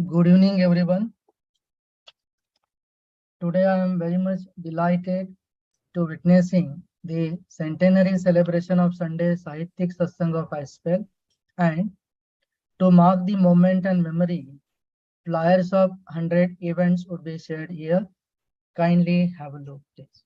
Good evening, everyone. Today I am very much delighted to witnessing the centenary celebration of Sunday Sahityak Satsang of iSPELL, and to mark the moment and memory, flyers of 100 events would be shared here. Kindly have a look, please.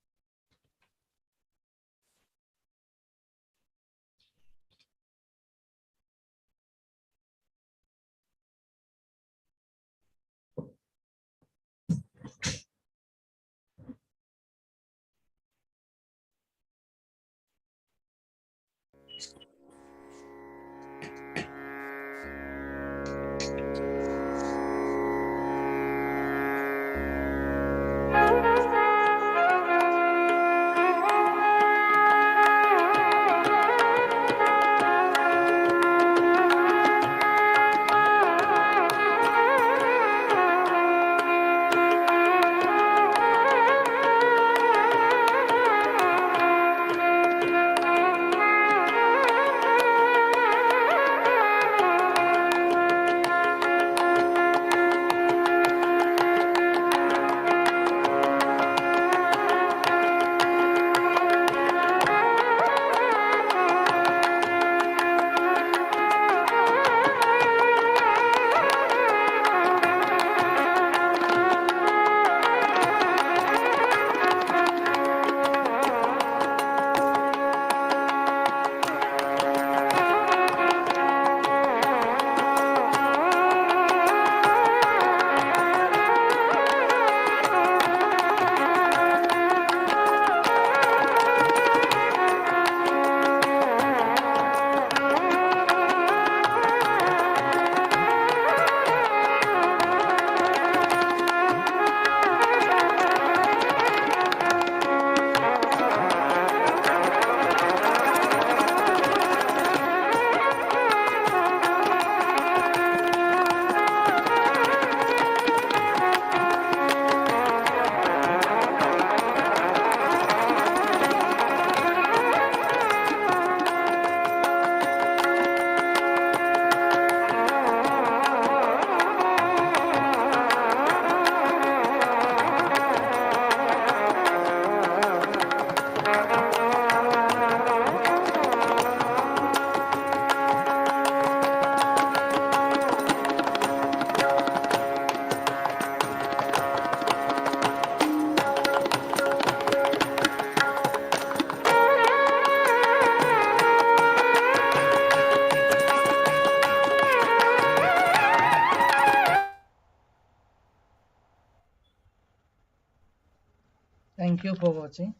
Thank you for watching.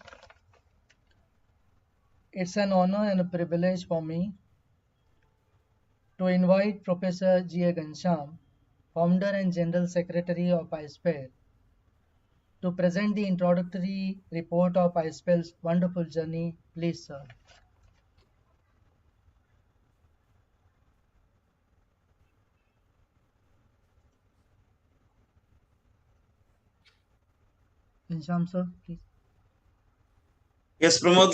It's an honor and a privilege for me to invite Professor G.A. Gansham, Founder and General Secretary of iSPELL, to present the introductory report of iSPELL's wonderful journey. Please, sir. Gansham, sir, please. Yes, Pramod.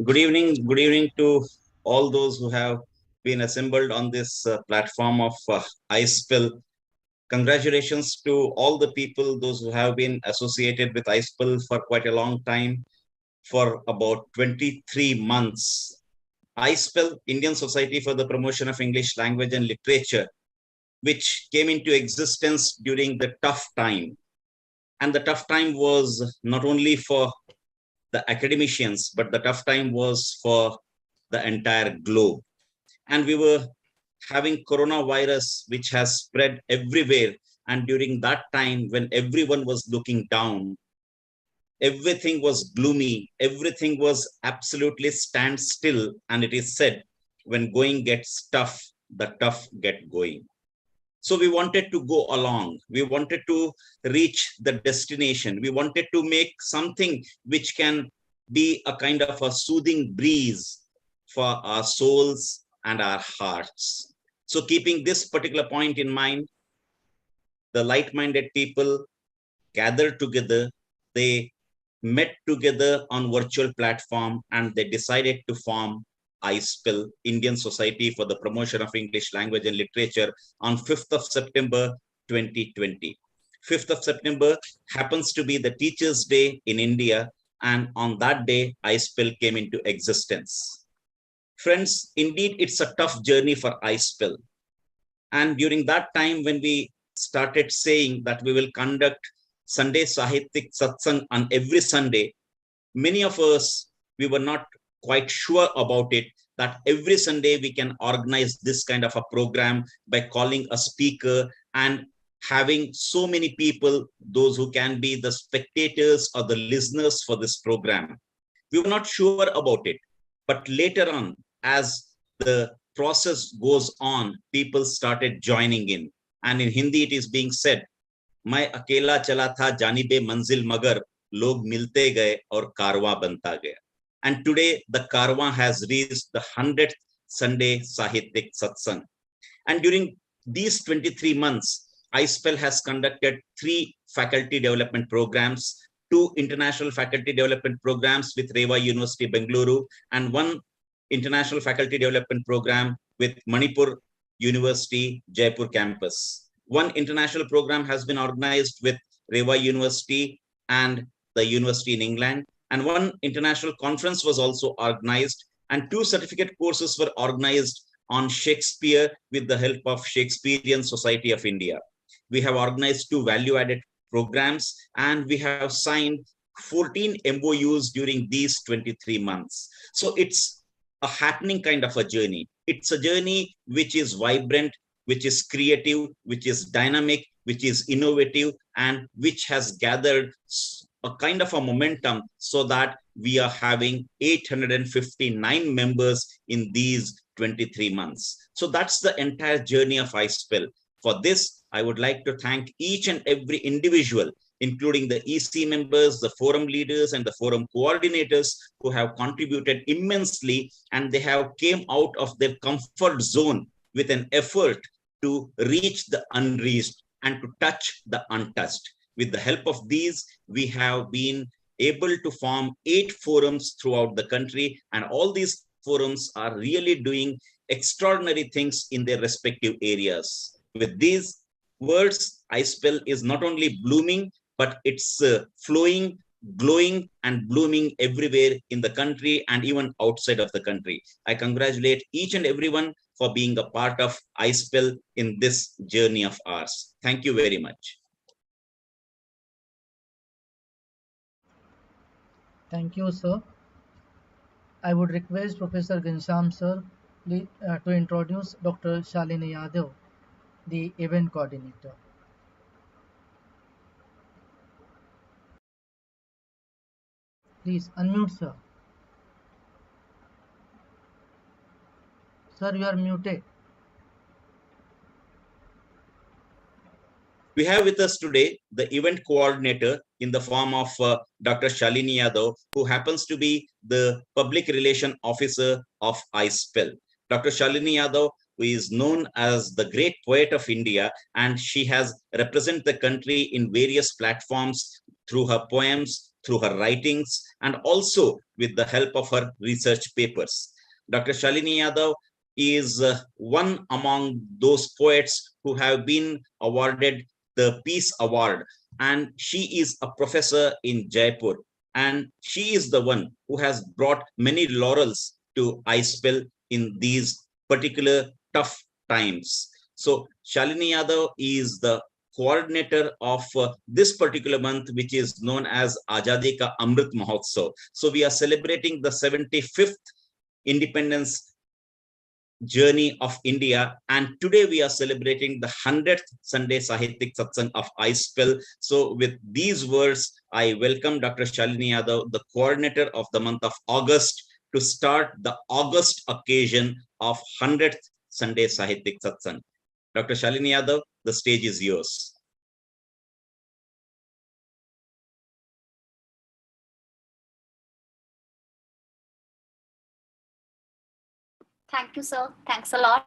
Good evening. Good evening to all those who have been assembled on this platform of iSPELL. Congratulations to all the people, those who have been associated with iSPELL for quite a long time, for about 23 months. iSPELL, Indian Society for the Promotion of English Language and Literature, which came into existence during the tough time. And the tough time was not only for the academicians, but the tough time was for the entire globe. And we were having coronavirus, which has spread everywhere. And during that time, when everyone was looking down, everything was gloomy, everything was absolutely standstill. And it is said, when going gets tough, the tough get going. So we wanted to go along. We wanted to reach the destination. We wanted to make something which can be a kind of a soothing breeze for our souls and our hearts. So keeping this particular point in mind, the like-minded people gathered together. They met together on virtual platform and they decided to form iSPELL, Indian Society for the Promotion of English Language and Literature, on 5th of September 2020. 5th of September happens to be the Teachers' Day in India, and on that day, iSPELL came into existence. Friends, indeed, it's a tough journey for iSPELL. And during that time, when we started saying that we will conduct Sunday Sahityak Satsang on every Sunday, many of us, we were not quite sure about it, that every Sunday we can organize this kind of a program by calling a speaker and having so many people, those who can be the spectators or the listeners for this program. We were not sure about it. But later on, as the process goes on, people started joining in. And in Hindi, it is being said, मैं अकेला चला था जानिबे मंजिल मगर लोग मिलते गए और कारवां बनता गया. And today the Karwaan has reached the 100th Sunday Sahityak Satsang. And during these 23 months, iSPELL has conducted 3 faculty development programs, 2 international faculty development programs with Rewa University, Bengaluru, and 1 international faculty development program with Manipur University, Jaipur campus. 1 international program has been organized with Rewa University and the university in England, and 1 international conference was also organized, and 2 certificate courses were organized on Shakespeare with the help of Shakespearean Society of India. We have organized 2 value-added programs, and we have signed 14 MOUs during these 23 months. So it's a happening kind of a journey. It's a journey which is vibrant, which is creative, which is dynamic, which is innovative, and which has gathered a kind of a momentum so that we are having 859 members in these 23 months. So that's the entire journey of iSPELL. For this, I would like to thank each and every individual, including the EC members, the forum leaders, and the forum coordinators who have contributed immensely, and they have came out of their comfort zone with an effort to reach the unreached and to touch the untouched. With the help of these, we have been able to form 8 forums throughout the country, and all these forums are really doing extraordinary things in their respective areas. With these words, iSPELL is not only blooming, but it's flowing, glowing, and blooming everywhere in the country and even outside of the country. I congratulate each and everyone for being a part of iSPELL in this journey of ours. Thank you very much. Thank you, sir. I would request Professor Ghanshyam sir to introduce Dr. Shalini Yadav, the event coordinator. Please unmute, sir. Sir, you are muted. We have with us today the event coordinator in the form of Dr. Shalini Yadav, who happens to be the public relation officer of iSPELL. Dr. Shalini Yadav, who is known as the great poet of India, and she has represented the country in various platforms through her poems, through her writings, and also with the help of her research papers. Dr. Shalini Yadav is one among those poets who have been awarded the Peace Award, and she is a professor in Jaipur, and she is the one who has brought many laurels to iSPELL in these particular tough times. So Shalini Yadav is the coordinator of this particular month, which is known as Azadi Ka Amrit Mahotsav. So we are celebrating the 75th independence journey of India, and today we are celebrating the 100th Sunday Sahityak Satsang of iSPELL. So with these words, I welcome Dr. Shalini Yadav, the coordinator of the month of August, to start the August occasion of 100th Sunday Sahityak Satsang. Dr. Shalini Yadav, the stage is yours. Thank you, sir. Thanks a lot.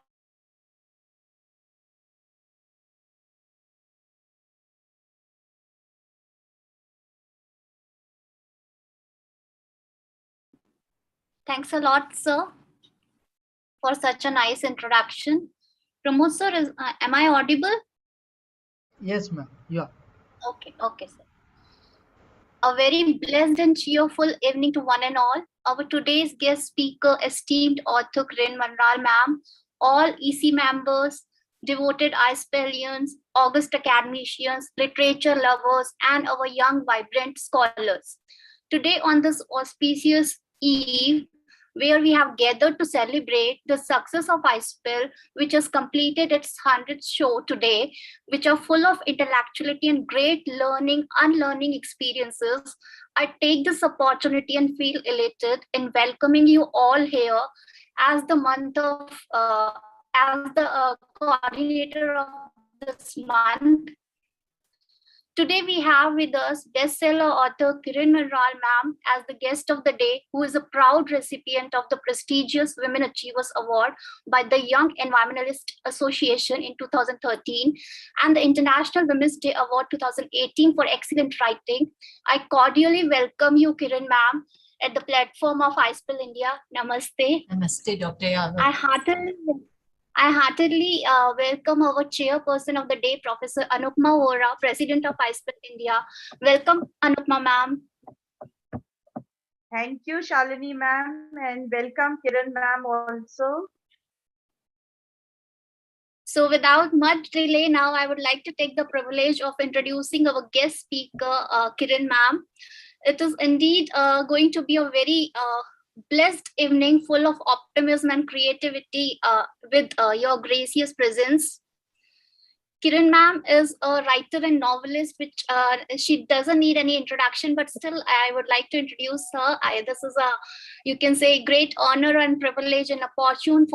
Thanks a lot, sir, for such a nice introduction. Pramod sir, am I audible? Yes, ma'am. Yeah. Okay, okay, sir. A very blessed and cheerful evening to one and all. Our today's guest speaker, esteemed author Kiran Manral ma'am, all EC members, devoted iSPELlians, august academicians, literature lovers, and our young, vibrant scholars. Today, on this auspicious eve, where we have gathered to celebrate the success of iSPELL, which has completed its 100th show today, which are full of intellectuality and great learning, unlearning experiences, I take this opportunity and feel elated in welcoming you all here as the month of, as the coordinator of this month. Today we have with us bestseller author Kiran Manral ma'am as the guest of the day, who is a proud recipient of the prestigious Women Achievers Award by the Young Environmentalist Association in 2013 and the International Women's Day Award 2018 for excellent writing. I cordially welcome you, Kiran ma'am, at the platform of iSPELL India. Namaste. Namaste, Dr. Yadav. I heartily welcome our chairperson of the day, Professor Anupma Vora, President of iSPELL India. Welcome, Anupma ma'am. Thank you, Shalini ma'am, and welcome Kiran ma'am also. So without much delay, now I would like to take the privilege of introducing our guest speaker, Kiran ma'am. It is indeed going to be a very blessed evening full of optimism and creativity with your gracious presence. Kiran ma'am is a writer and novelist, which she doesn't need any introduction, but still I would like to introduce her. This is a, you can say, great honor and privilege and a fortune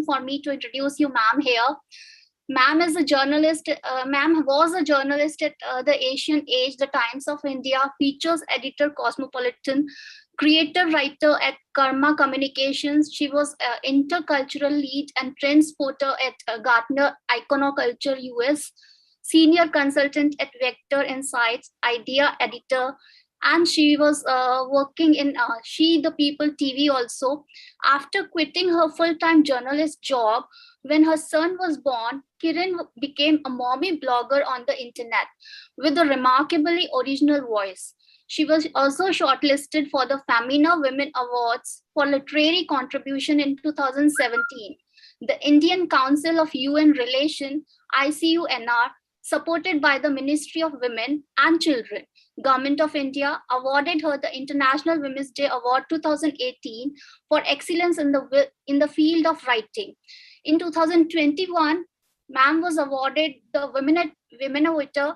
for me to introduce you, ma'am, here. Ma'am is a journalist. Ma'am was a journalist at the Asian Age, the Times of India, features editor, Cosmopolitan, creator writer at Karma Communications. She was intercultural lead and transporter at Gartner Iconoculture US, senior consultant at Vector Insights, idea editor, and she was working in She the People TV also. After quitting her full-time journalist job, when her son was born, Kiran became a mommy blogger on the internet with a remarkably original voice. She was also shortlisted for the Femina Women Awards for literary contribution in 2017. The Indian Council of UN Relation, ICUNR, supported by the Ministry of Women and Children, Government of India, awarded her the International Women's Day Award 2018 for excellence in the field of writing. In 2021, ma'am was awarded the Women Innovator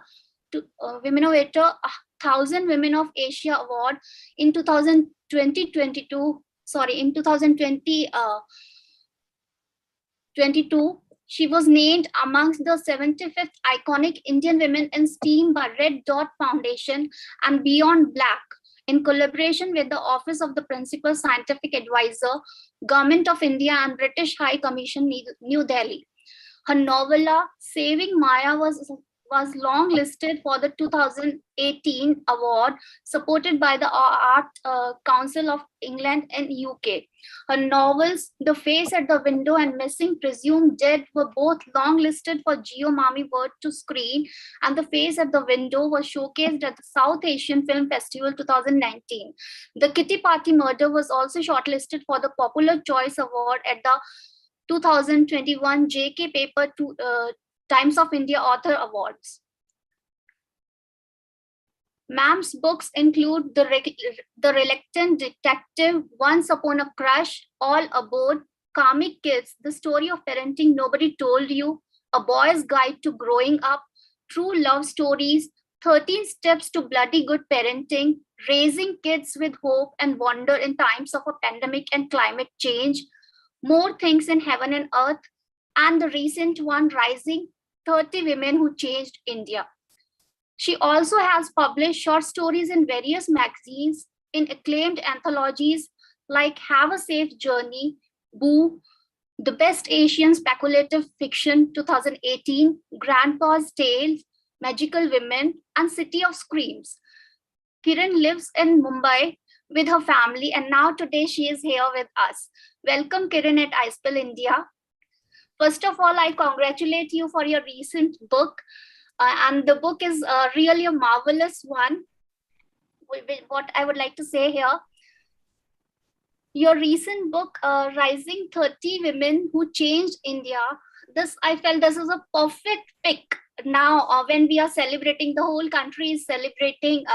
1000 Women of Asia Award in 2022. She was named amongst the 75th iconic Indian women in STEAM by Red Dot Foundation and Beyond Black in collaboration with the Office of the Principal Scientific Advisor, Government of India and British High Commission, New Delhi. Her novella, Saving Maya, was long-listed for the 2018 award, supported by the Art Council of England and UK. Her novels, The Face at the Window and Missing Presumed Dead, were both long-listed for Geo Mami Word to Screen, and The Face at the Window was showcased at the South Asian Film Festival 2019. The Kitty Party Murder was also shortlisted for the Popular Choice Award at the 2021 JK Paper Times of India Author Awards. Ma'am's books include The Reluctant Detective, Once Upon a Crush, All Aboard, Karmic Kids, The Story of Parenting Nobody Told You, A Boy's Guide to Growing Up, True Love Stories, 13 Steps to Bloody Good Parenting, Raising Kids with Hope and Wonder in Times of a Pandemic and Climate Change, More Things in Heaven and Earth, and the recent one, Rising, 30 Women Who Changed India. She also has published short stories in various magazines in acclaimed anthologies like Have a Safe Journey, Boo, The Best Asian Speculative Fiction 2018, Grandpa's Tales, Magical Women, and City of Screams. Kiran lives in Mumbai with her family, and now today she is here with us. Welcome, Kiran, at iSPELL India. First of all, I congratulate you for your recent book, And the book is really a marvelous one. What I would like to say here, your recent book, Rising 30 Women Who Changed India, this, I felt this is a perfect pick now when we are celebrating, the whole country is celebrating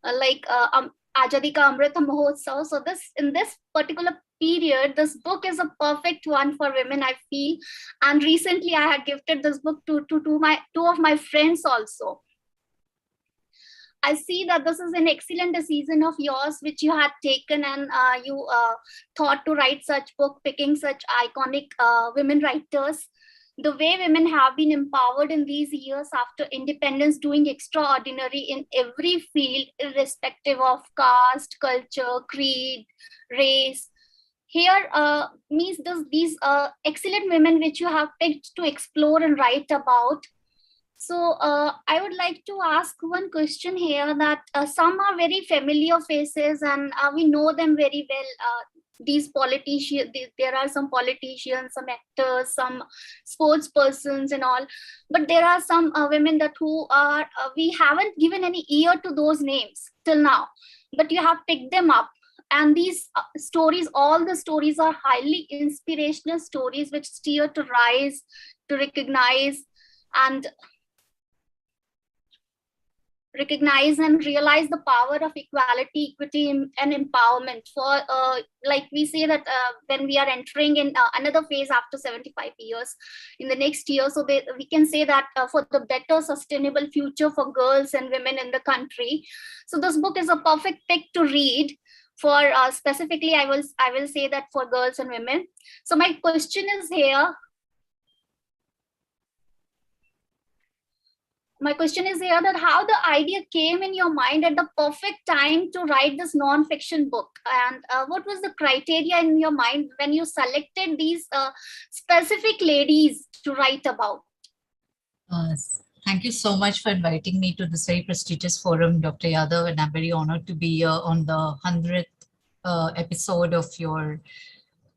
Azadi Ka Amrita Mahotsav. So this, in this particular period, this book is a perfect one for women, I feel. And recently I had gifted this book to two of my friends also. I see that this is an excellent decision of yours, which you had taken, and you thought to write such book, picking such iconic women writers. The way women have been empowered in these years after independence, doing extraordinary in every field, irrespective of caste, culture, creed, race. Here means these excellent women which you have picked to explore and write about. So I would like to ask one question here, that some are very familiar faces and we know them very well. These politicians, there are some politicians, some actors, some sports persons and all. But there are some women that who are, we haven't given any ear to those names till now, but you have picked them up. And these stories, all the stories are highly inspirational stories which steer to rise, to recognize and realize the power of equality, equity, and empowerment. For like we say that when we are entering in another phase after 75 years in the next year, so we can say that for the better sustainable future for girls and women in the country. So this book is a perfect pick to read for specifically, I will say that for girls and women. So my question is here, that how the idea came in your mind at the perfect time to write this non-fiction book, and what was the criteria in your mind when you selected these specific ladies to write about? Thank you so much for inviting me to this very prestigious forum, Dr. Yadav, and I'm very honored to be here on the 100th episode of your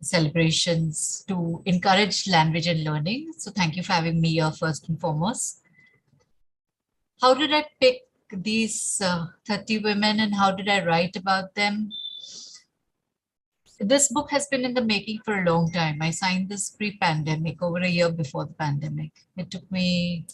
celebrations to encourage language and learning. So thank you for having me here first and foremost. How did I pick these 30 women and how did I write about them? This book has been in the making for a long time. I signed this pre-pandemic, over a year before the pandemic. It took me,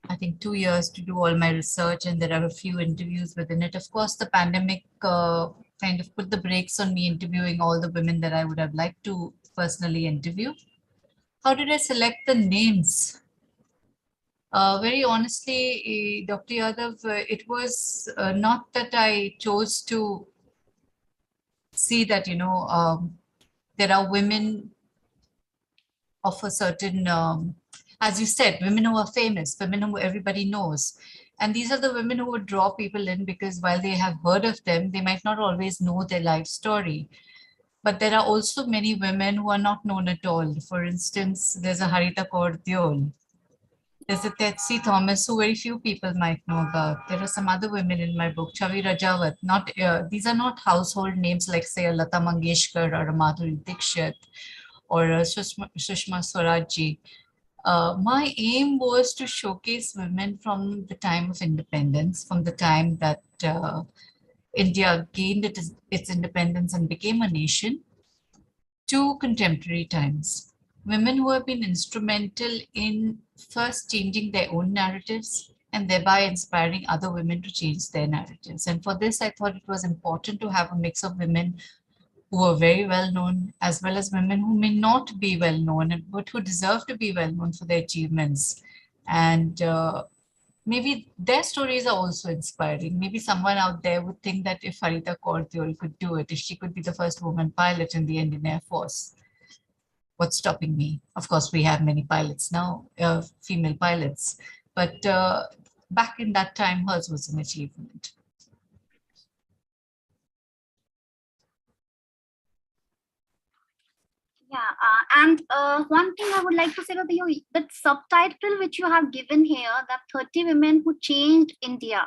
I think, 2 years to do all my research, and there are a few interviews within it. Of course, the pandemic kind of put the brakes on me interviewing all the women that I would have liked to personally interview. How did I select the names? Very honestly, Dr. Yadav, it was not that I chose to see that, you know, there are women of a certain, as you said, women who are famous, women who everybody knows. And these are the women who would draw people in because while they have heard of them, they might not always know their life story. But there are also many women who are not known at all. For instance, there's a Harita Kaur Deol. There's a Tetsi Thomas, who very few people might know about. There are some other women in my book, Chavi Rajawat. Not these are not household names like, say, a Lata Mangeshkar or a Madhuri Dixit or a Sushma Swaraj. My aim was to showcase women from the time of independence, from the time that India gained its independence and became a nation, to contemporary times. Women who have been instrumental in first changing their own narratives and thereby inspiring other women to change their narratives. And for this, I thought it was important to have a mix of women who are very well known, as well as women who may not be well known, but who deserve to be well known for their achievements. And maybe their stories are also inspiring. Maybe someone out there would think that if Harita Kaur Deol could do it, if she could be the first woman pilot in the Indian Air Force, what's stopping me? Of course, we have many pilots now, female pilots, but back in that time, hers was an achievement. Yeah, and one thing I would like to say about the subtitle which you have given here, that 30 women who changed India.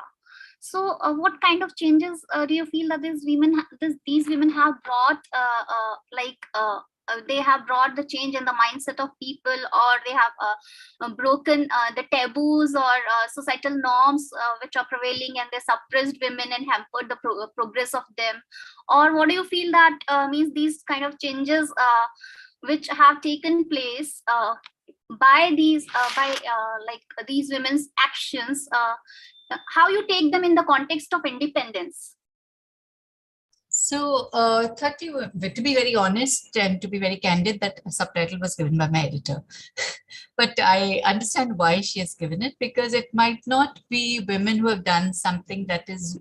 So, what kind of changes do you feel that these women have brought, they have brought the change in the mindset of people, or they have broken the taboos or societal norms which are prevailing, and they suppressed women and hampered the progress of them? Or what do you feel that means these kind of changes which have taken place by these women's actions, how you take them in the context of independence? So, 30, to be very honest and to be very candid, that subtitle was given by my editor. But I understand why she has given it, because it might not be women who have done something that is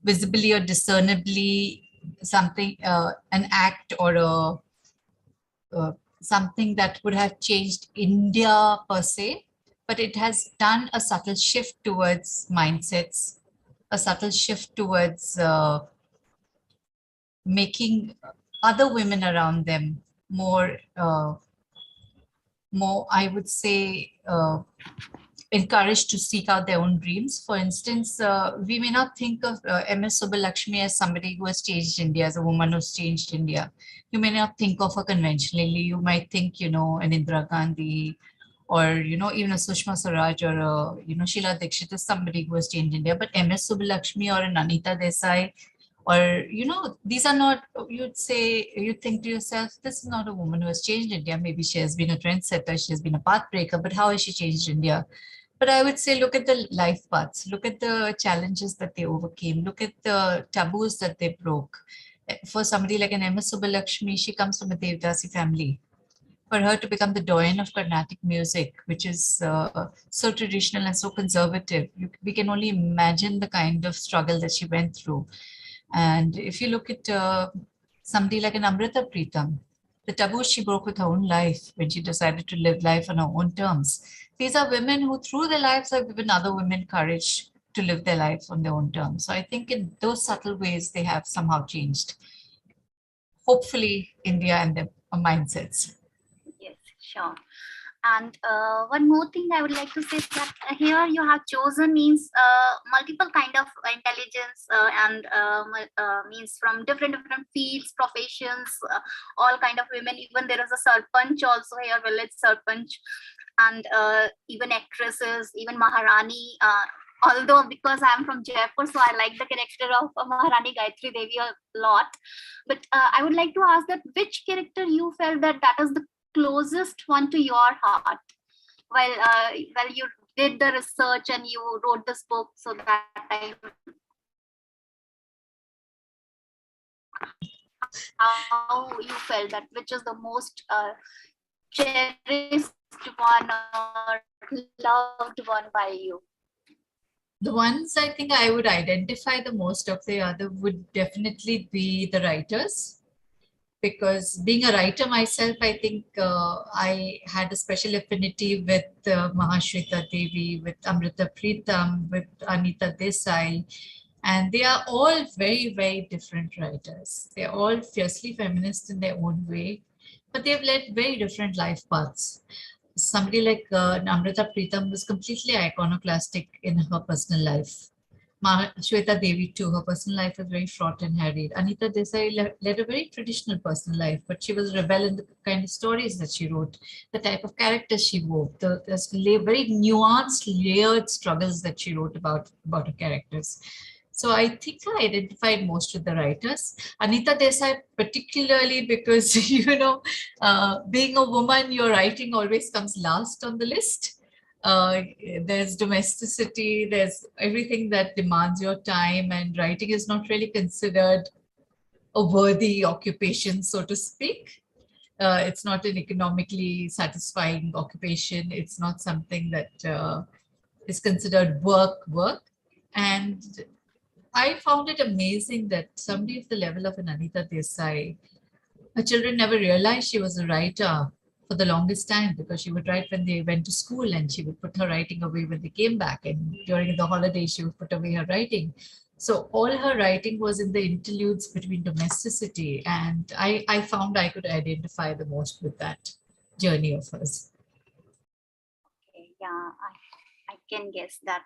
visibly or discernibly something, an act or something that would have changed India per se, but it has done a subtle shift towards mindsets, a subtle shift towards making other women around them more, I would say, encouraged to seek out their own dreams. For instance, we may not think of MS Subbulakshmi as somebody who has changed India, as a woman who's changed India. You may not think of her conventionally. You might think, an Indira Gandhi, or, even a Sushma Swaraj, or, Sheila Dikshit is somebody who has changed India. But MS Subbulakshmi or an Anita Desai, or, these are not, you'd think to yourself, this is not a woman who has changed India. Maybe she has been a trendsetter, she has been a pathbreaker, but how has she changed India? But I would say, look at the life paths, look at the challenges that they overcame, look at the taboos that they broke. For somebody like an MS Subbulakshmi, she comes from a Devdasi family. For her to become the doyen of Carnatic music, which is so traditional and so conservative, we can only imagine the kind of struggle that she went through. And if you look at somebody like an Amrita Pritam, the taboo she broke with her own life when she decided to live life on her own terms. These are women who through their lives have given other women courage to live their life on their own terms. So I think in those subtle ways, they have somehow changed, hopefully, India and their mindsets. Yes, sure. And one more thing I would like to say is that here you have chosen means multiple kind of intelligence and means from different fields, professions, all kind of women. Even there is a sarpanch also here, village sarpanch, and even actresses, even Maharani. Although because I'm from Jaipur, so I like the character of Maharani Gayatri Devi a lot. But I would like to ask that which character you felt that is the closest one to your heart while you did the research and you wrote this book, so that time how you felt that which is the most cherished one or loved one by you? The ones I think I would identify the most of the other would definitely be the writers. Because being a writer myself, I think I had a special affinity with Mahashweta Devi, with Amrita Pritam, with Anita Desai, and they are all very, very different writers. They're all fiercely feminist in their own way, but they've led very different life paths. Somebody like Amrita Pritam was completely iconoclastic in her personal life. Shweta Devi too, her personal life was very fraught and harried. Anita Desai led a very traditional personal life, but she was a rebel in the kind of stories that she wrote, the type of characters she wove, the very nuanced, layered struggles that she wrote about her characters. So I think I identified most with the writers. Anita Desai particularly because, being a woman, your writing always comes last on the list. There's domesticity, there's everything that demands your time, and writing is not really considered a worthy occupation, so to speak. It's not an economically satisfying occupation. It's not something that is considered work. And I found it amazing that somebody of the level of an Anita Desai, her children never realized she was a writer for the longest time, because she would write when they went to school and she would put her writing away when they came back, and during the holidays she would put away her writing. So all her writing was in the interludes between domesticity, and I found I could identify the most with that journey of hers. Okay, yeah, I can guess that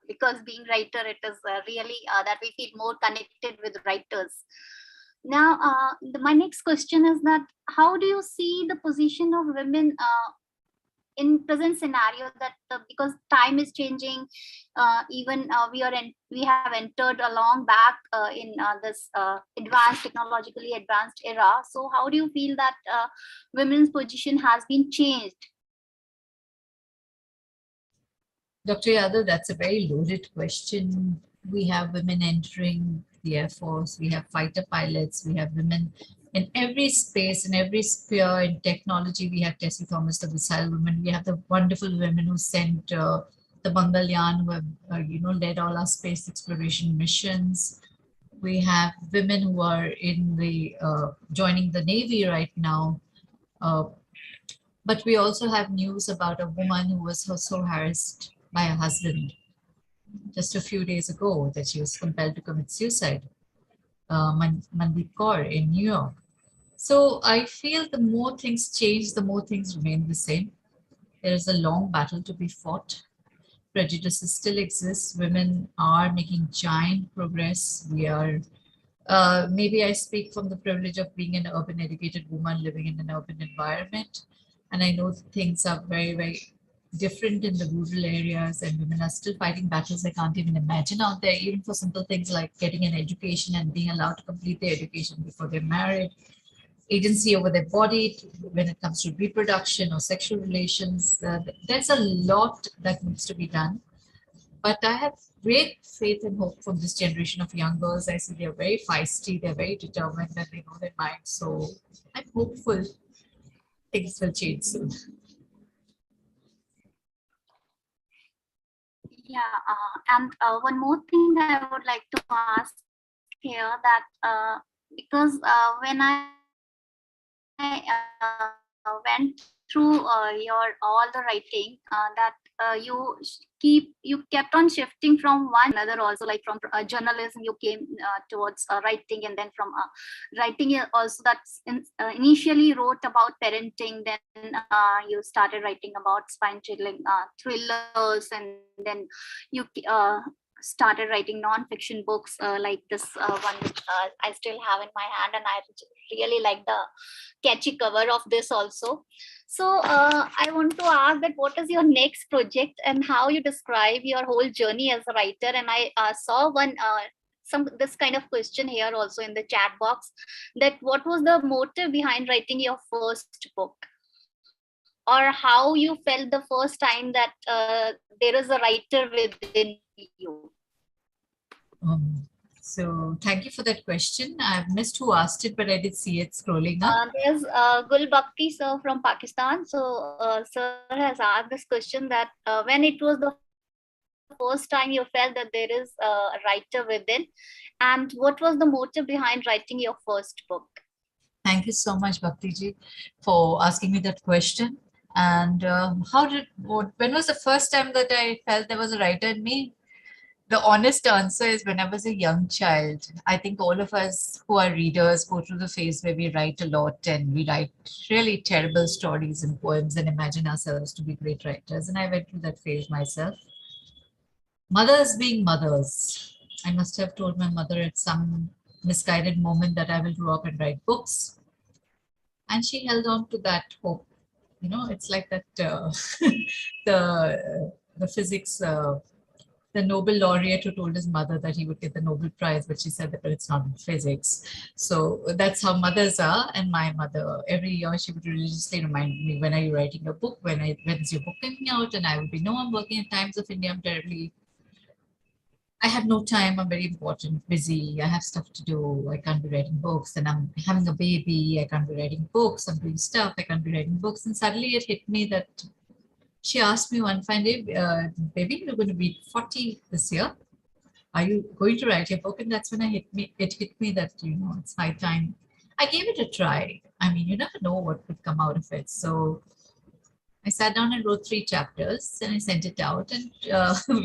because being writer, it is really that we feel more connected with writers. Now, my next question is that how do you see the position of women in present scenario, that because time is changing, even we have entered a long back in this advanced, technologically advanced era. So how do you feel that women's position has been changed? Dr. Yadav, that's a very loaded question. We have women entering the Air Force, we have fighter pilots, we have women in every space, in every sphere. In technology, we have Tessie Thomas, the missile woman. We have the wonderful women who sent the Mangalyaan, who have led all our space exploration missions. We have women who are in the joining the Navy right now. But we also have news about a woman who was so harassed by her husband just a few days ago that she was compelled to commit suicide. Mandeep Kaur in New York. So I feel the more things change, the more things remain the same. There is a long battle to be fought. Prejudices still exist. Women are making giant progress. We are, maybe I speak from the privilege of being an urban educated woman living in an urban environment. And I know things are very, very different in the rural areas, and women are still fighting battles I can't even imagine out there, even for simple things like getting an education and being allowed to complete their education before they're married, agency over their body when it comes to reproduction or sexual relations. There's a lot that needs to be done. But I have great faith and hope from this generation of young girls. I see they're very feisty, they're very determined, and they know their mind. So I'm hopeful things will change soon. Yeah, and one more thing that I would like to ask here, that because when I went through your all the writing, that you kept on shifting from one another also, like from journalism you came towards writing, and then from writing also that's initially wrote about parenting, then you started writing about spine-chilling thrillers, and then you started writing non-fiction books like this one which I still have in my hand, and I really like the catchy cover of this also. So I want to ask that what is your next project and how you describe your whole journey as a writer. And I saw this kind of question here also in the chat box, that what was the motive behind writing your first book, or how you felt the first time that there is a writer within you. So thank you for that question. I've missed who asked it, but I did see it scrolling up. There's Gul Bhakti sir from Pakistan. So sir has asked this question, that when it was the first time you felt that there is a writer within, and what was the motive behind writing your first book? Thank you so much, Bhakti ji, for asking me that question. And when was the first time that I felt there was a writer in me? The honest answer is when I was a young child. I think all of us who are readers go through the phase where we write a lot and we write really terrible stories and poems and imagine ourselves to be great writers. And I went through that phase myself. Mothers being mothers, I must have told my mother at some misguided moment that I will grow up and write books. And she held on to that hope. You know, it's like that the physics the Nobel laureate who told his mother that he would get the Nobel Prize, but she said that it's not in physics. So that's how mothers are. And my mother, every year she would religiously remind me, when are you writing your book? When is your book coming out? And I would be, no, I'm working at Times of India. I have no time. I'm very important, busy. I have stuff to do. I can't be writing books. And I'm having a baby. I can't be writing books. I'm doing stuff. I can't be writing books. And suddenly it hit me that she asked me one fine day, baby, you're going to be 40 this year. Are you going to write your book? And that's when it hit me that, you know, it's high time. I gave it a try. I mean, you never know what could come out of it. So I sat down and wrote 3 chapters and I sent it out. And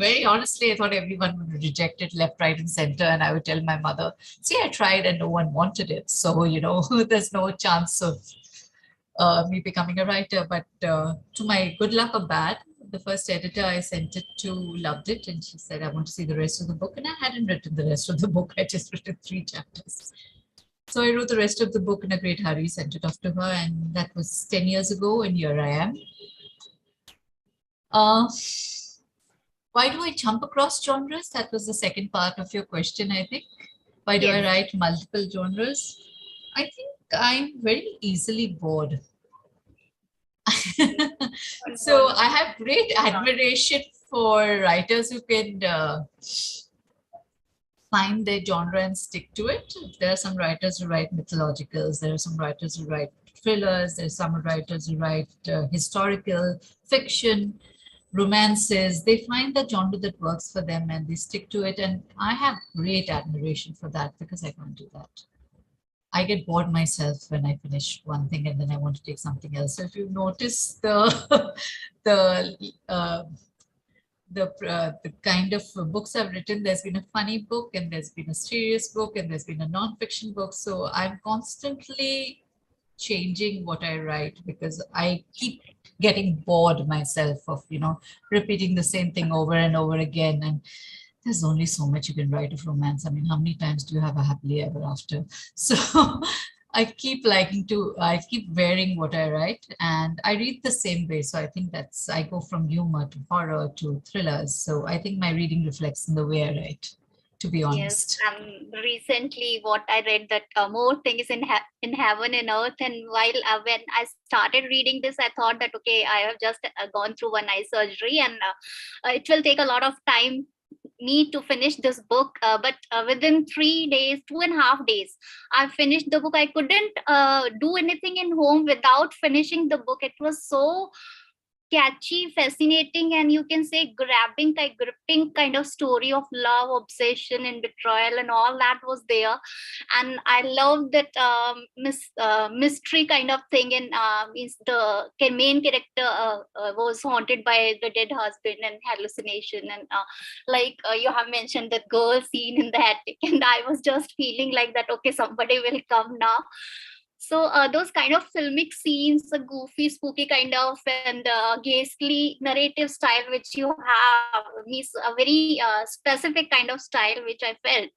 very honestly, I thought everyone would reject it left, right, and center. And I would tell my mother, see, I tried and no one wanted it. So, you know, there's no chance of me becoming a writer. But to my good luck or bad, The first editor I sent it to loved it, and she said, I want to see the rest of the book. And I hadn't written the rest of the book. I just written 3 chapters. So I wrote the rest of the book in a great hurry, sent it off to her, and that was 10 years ago, and here I am. Why do I jump across genres? That was the second part of your question, I think. Why do I write multiple genres? I think I'm very easily bored. So I have great admiration for writers who can find their genre and stick to it. There are some writers who write mythologicals, there are some writers who write thrillers, there are some writers who write historical fiction, romances. They find the genre that works for them and they stick to it. And I have great admiration for that because I can't do that. I get bored myself when I finish one thing and then I want to take something else. So if you notice the kind of books I've written, there's been a funny book and there's been a serious book and there's been a non-fiction book. So I'm constantly changing what I write because I keep getting bored myself of, repeating the same thing over and over again. And there's only so much you can write of romance. I mean, how many times do you have a happily ever after? So I keep varying what I write, and I read the same way. So I think I go from humor to horror to thrillers. So I think my reading reflects in the way I write, to be honest. Yes, recently what I read that more things in heaven and earth, and while when I started reading this, I thought that, okay, I have just gone through one eye surgery and it will take a lot of time me to finish this book, but within 3 days, 2.5 days, I finished the book. I couldn't do anything in home without finishing the book. It was so catchy, fascinating, and you can say gripping kind of story of love, obsession, and betrayal, and all that was there. And I love that mystery kind of thing. And means the main character was haunted by the dead husband and hallucination. And you have mentioned that girl scene in the attic, and I was just feeling like that. Okay, somebody will come now. So those kind of filmic scenes, a goofy, spooky kind of and ghastly narrative style, which you have, means a very specific kind of style, which I felt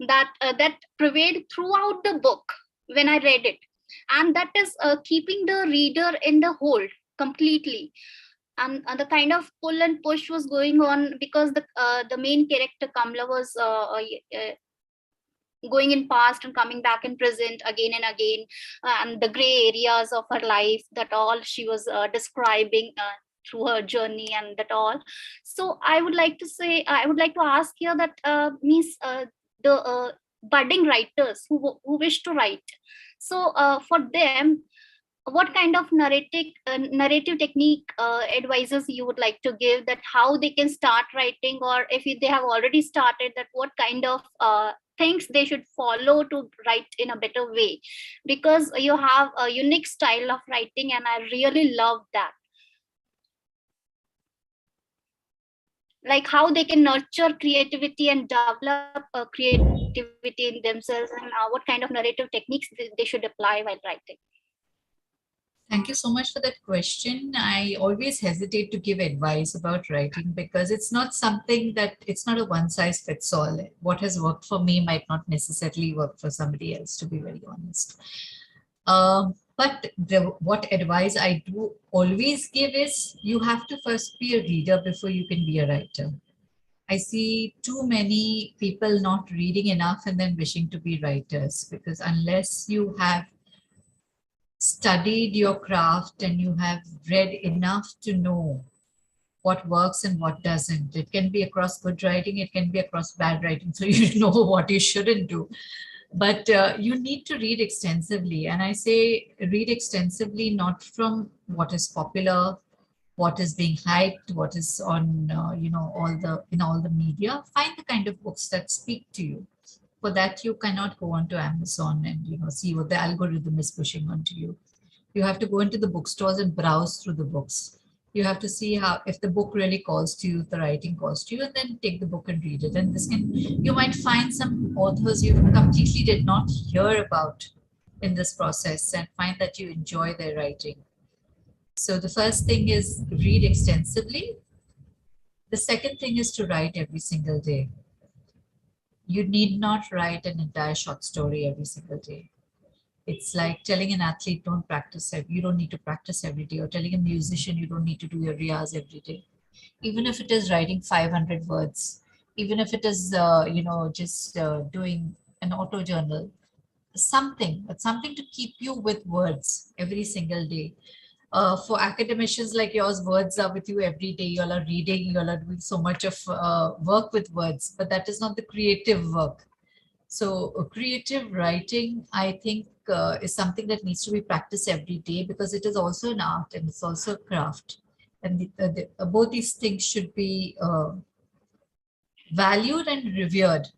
that prevailed throughout the book when I read it, and that is keeping the reader in the hold completely. And the kind of pull and push was going on because the main character Kamla was going in past and coming back in present again and again, and the gray areas of her life, that all she was describing through her journey and that all. So I would like to ask here that the budding writers who wish to write, so for them, what kind of narrative technique advices you would like to give, that how they can start writing, or if they have already started, that what kind of things they should follow to write in a better way? Because you have a unique style of writing and I really love that. Like how they can nurture creativity and develop creativity in themselves, and what kind of narrative techniques they should apply while writing. Thank you so much for that question. I always hesitate to give advice about writing because it's not a one size fits all. What has worked for me might not necessarily work for somebody else, to be very honest. But what advice I do always give is you have to first be a reader before you can be a writer. I see too many people not reading enough and then wishing to be writers, because unless you have studied your craft and you have read enough to know what works and what doesn't. It can be across good writing, it can be across bad writing, so you know what you shouldn't do. But you need to read extensively. And I say read extensively, not from what is popular, what is being hyped, what is on all the media. Find the kind of books that speak to you. For that, you cannot go onto Amazon and see what the algorithm is pushing onto you. You have to go into the bookstores and browse through the books. You have to see if the book really calls to you, if the writing calls to you, and then take the book and read it. And you might find some authors you completely did not hear about in this process and find that you enjoy their writing. So the first thing is read extensively. The second thing is to write every single day. You need not write an entire short story every single day. It's like telling an athlete, don't practice, you don't need to practice every day, or telling a musician, you don't need to do your riyaz every day. Even if it is writing 500 words, even if it is, just doing an auto journal, something, but something to keep you with words every single day. For academicians like yours, words are with you every day. You all are reading, you all are doing so much of work with words, but that is not the creative work. So creative writing, I think, is something that needs to be practiced every day, because it is also an art and it's also a craft. And both these things should be valued and revered.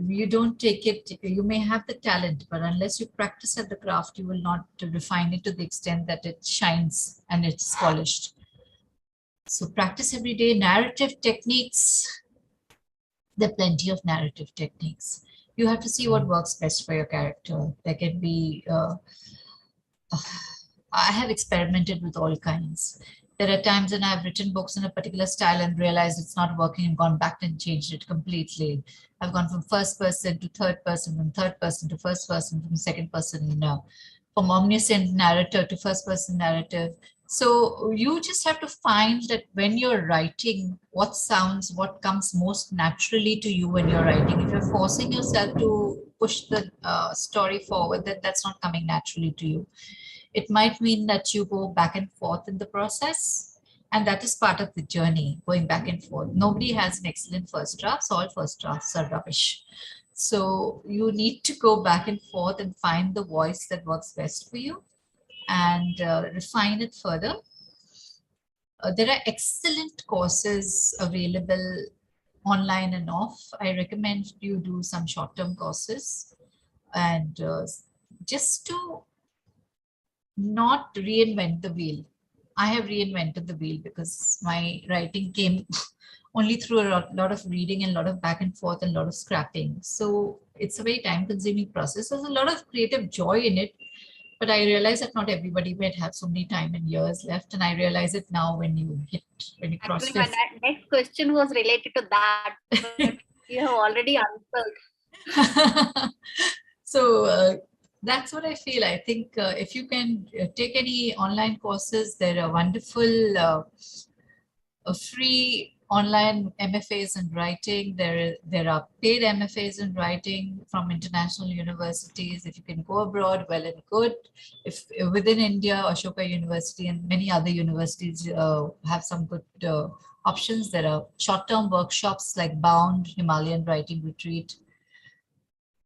You don't take it, you may have the talent, but unless you practice at the craft, you will not refine it to the extent that it shines and it's polished. So practice every day. Narrative techniques, there are plenty of narrative techniques. You have to see what works best for your character. There can be, I have experimented with all kinds. There are times when I've written books in a particular style and realized it's not working and gone back and changed it completely. I've gone from first person to third person, from third person to first person, from second person, from omniscient narrator to first person narrative. So you just have to find that when you're writing, what comes most naturally to you when you're writing. If you're forcing yourself to push the story forward, that's not coming naturally to you. It might mean that you go back and forth in the process, and that is part of the journey, going back and forth. Nobody has an excellent first draft, so all first drafts are rubbish. So you need to go back and forth and find the voice that works best for you and refine it further. There are excellent courses available online and off. I recommend you do some short-term courses, and just to not reinvent the wheel. I have reinvented the wheel because my writing came only through a lot of reading and a lot of back and forth and a lot of scrapping. So it's a very time-consuming process. There's a lot of creative joy in it, but I realize that not everybody might have so many time and years left. And I realize it now when you cross. Actually, my next question was related to that, but you have already answered. So that's what I feel. I think if you can take any online courses, there are wonderful free online MFAs in writing. There are paid MFAs in writing from international universities. If you can go abroad, well and good. If within India, Ashoka University and many other universities have some good options. There are short-term workshops like Bound, Himalayan Writing Retreat.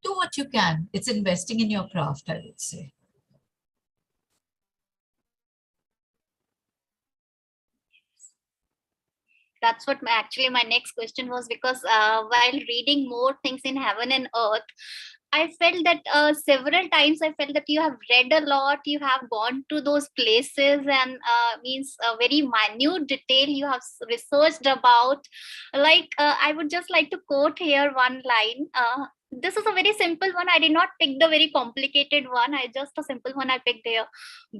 Do what you can. It's investing in your craft, I would say. That's what actually my next question was, because while reading More Things in Heaven and Earth, I felt that several times I felt that you have read a lot, you have gone to those places, and means a very minute detail you have researched about. Like I would just like to quote here one line. This is a very simple one. I did not pick the very complicated one. I just a simple one I picked here.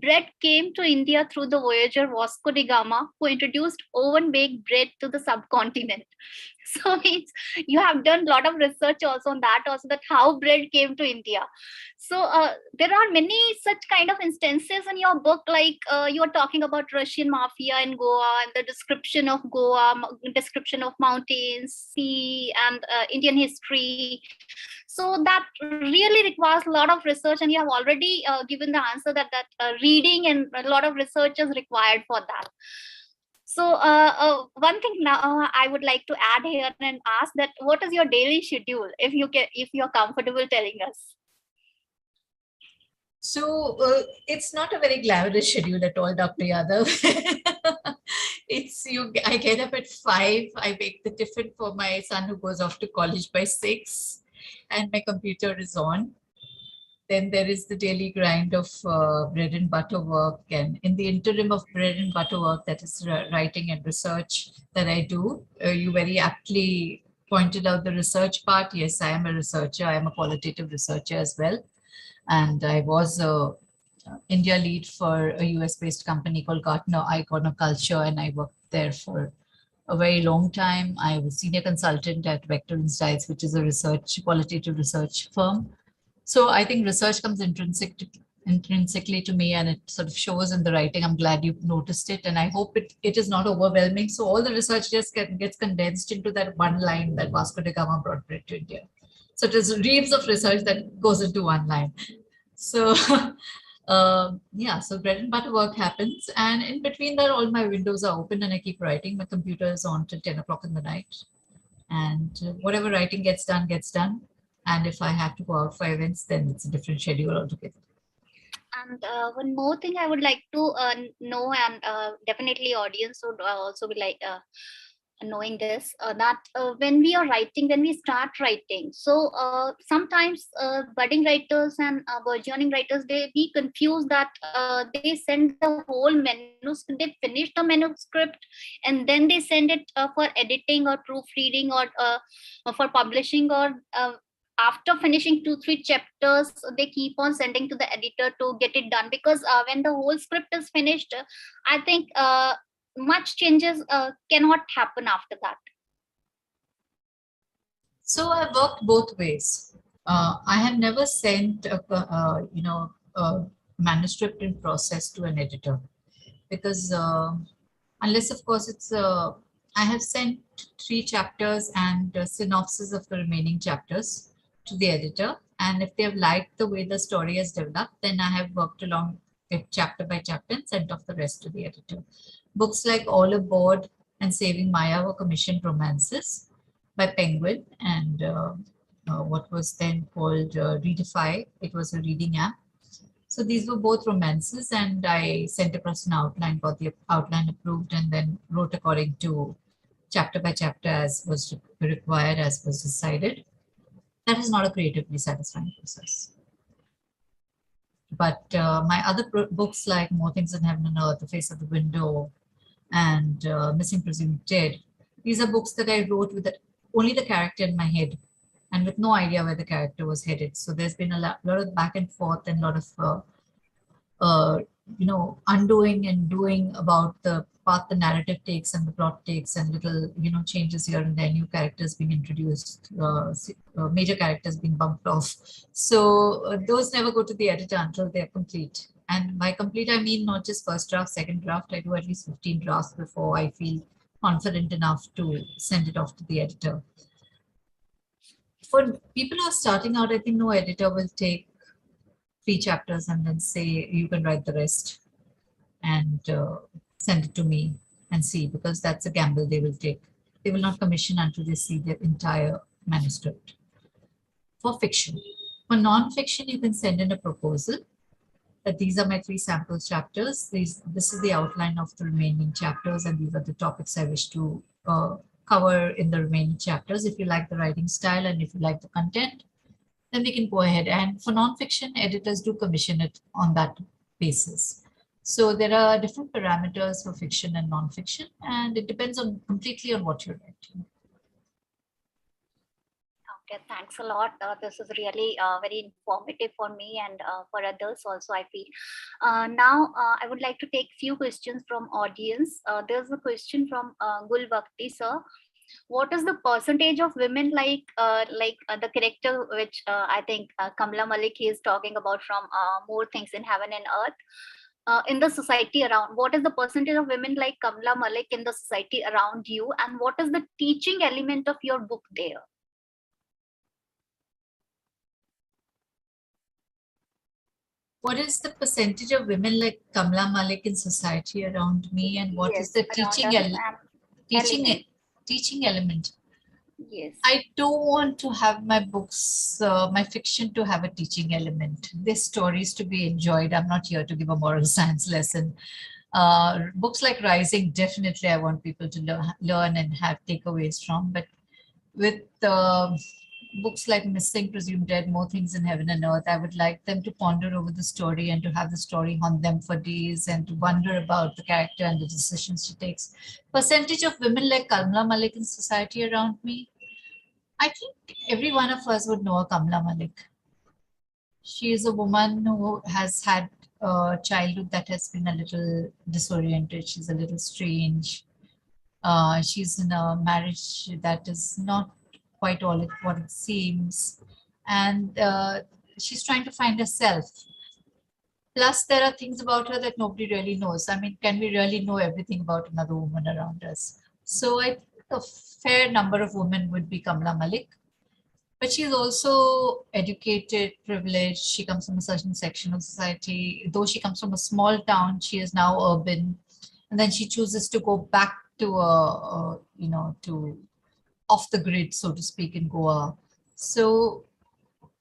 Bread came to India through the voyager Vasco da Gama, who introduced oven baked bread to the subcontinent. So means you have done a lot of research also on that, also that how bread came to India. So there are many such kind of instances in your book, like you are talking about Russian mafia in Goa and the description of Goa, description of mountains, sea, and Indian history. So that really requires a lot of research, and you have already given the answer that reading and a lot of research is required for that. So one thing now I would like to add here and ask that what is your daily schedule, if you're comfortable telling us? So it's not a very glamorous schedule at all, Dr. Yadav. I get up at 5. I make the tiffin for my son who goes off to college by 6, and my computer is on. Then there is the daily grind of bread and butter work. And in the interim of bread and butter work, that is writing and research that I do. You very aptly pointed out the research part. Yes, I am a researcher. I am a qualitative researcher as well. And I was a India lead for a US-based company called Gartner Culture, and I worked there for a very long time. I was senior consultant at Vector Insights, which is a qualitative research firm. So I think research comes intrinsically to me, and it sort of shows in the writing. I'm glad you noticed it, and I hope it is not overwhelming. So all the research just gets condensed into that one line that Vasco da Gama brought bread to India. So it is reams of research that goes into one line. So yeah, so bread and butter work happens, and in between that, all my windows are open and I keep writing. My computer is on till 10 o'clock in the night, and whatever writing gets done, gets done. And if I have to go out for events, then it's a different schedule altogether. And one more thing I would like to know, and definitely audience would also be like knowing this, that when we are writing, when we start writing, so sometimes budding writers and burgeoning writers, they be confused that they send the whole manuscript, they finish the manuscript, and then they send it for editing or proofreading or for publishing, or after finishing 2-3 chapters, they keep on sending to the editor to get it done, because when the whole script is finished, I think much changes cannot happen after that. So I worked both ways. I have never sent a manuscript in process to an editor, because unless of course it's I have sent 3 chapters and a synopsis of the remaining chapters to the editor, and if they have liked the way the story has developed, then I have worked along it chapter by chapter and sent off the rest to the editor. Books like All Aboard and Saving Maya were commissioned romances by Penguin, and what was then called Readify. It was a reading app. So these were both romances, and I sent across an outline, got the outline approved, and then wrote according to chapter by chapter as was required, as was decided. That is not a creatively satisfying process. But my other books like More Things in Heaven and Earth, The Face of the Window, and Missing Presumed Dead, these are books that I wrote with only the character in my head and with no idea where the character was headed. So there's been a lot of back and forth and a lot of undoing and doing about the path the narrative takes and the plot takes, and little changes here and there, new characters being introduced, major characters being bumped off. So those never go to the editor until they're complete. And by complete, I mean not just first draft, second draft. I do at least 15 drafts before I feel confident enough to send it off to the editor. For people who are starting out, I think no editor will take 3 chapters and then say, you can write the rest and send it to me and see, because that's a gamble they will take. They will not commission until they see the entire manuscript. For fiction. For non-fiction, you can send in a proposal that these are my 3 sample chapters. This is the outline of the remaining chapters, and these are the topics I wish to cover in the remaining chapters. If you like the writing style and if you like the content, then we can go ahead. And for non-fiction, editors do commission it on that basis. So there are different parameters for fiction and non-fiction, and it depends completely on what you're writing. Okay, thanks a lot. This is really very informative for me and for others also, I feel. Now, I would like to take few questions from audience. There's a question from Gul Bhakti sir. What is the percentage of women like the character which I think Kamala Malik is talking about from More Things in Heaven and Earth in the society around? What is the percentage of women like Kamala Malik in the society around you, and what is the teaching element of your book there? What is the percentage of women like Kamala Malik in society around me, and what is the teaching element? Yes. I don't want to have my books, my fiction to have a teaching element. This story is to be enjoyed. I'm not here to give a moral science lesson. Books like Rising, definitely I want people to learn and have takeaways from. But with books like Missing Presumed Dead, More Things in Heaven and Earth, I would like them to ponder over the story and to have the story haunt them for days and to wonder about the character and the decisions she takes. Percentage of women like Kamala Malik in society around me, I think every one of us would know a Kamala Malik. She is a woman who has had childhood that has been a little disoriented. She's a little strange. She's in a marriage that is not quite all what it seems. And she's trying to find herself. Plus, there are things about her that nobody really knows. I mean, can we really know everything about another woman around us? So I think a fair number of women would be Kamala Malik. But she's also educated, privileged. She comes from a certain section of society. Though she comes from a small town, she is now urban. And then she chooses to go back to to off the grid, so to speak, in Goa. So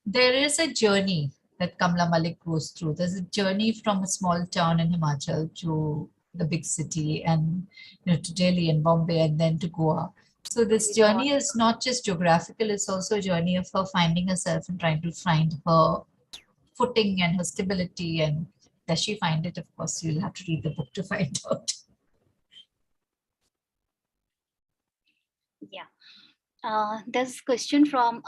there is a journey that Kamala Malik goes through. There's a journey from a small town in Himachal to the big city, and to Delhi and Bombay, and then to Goa. So this journey is not just geographical, it's also a journey of her finding herself and trying to find her footing and her stability. And does she find it? Of course, you'll have to read the book to find out. Yeah. There's a question from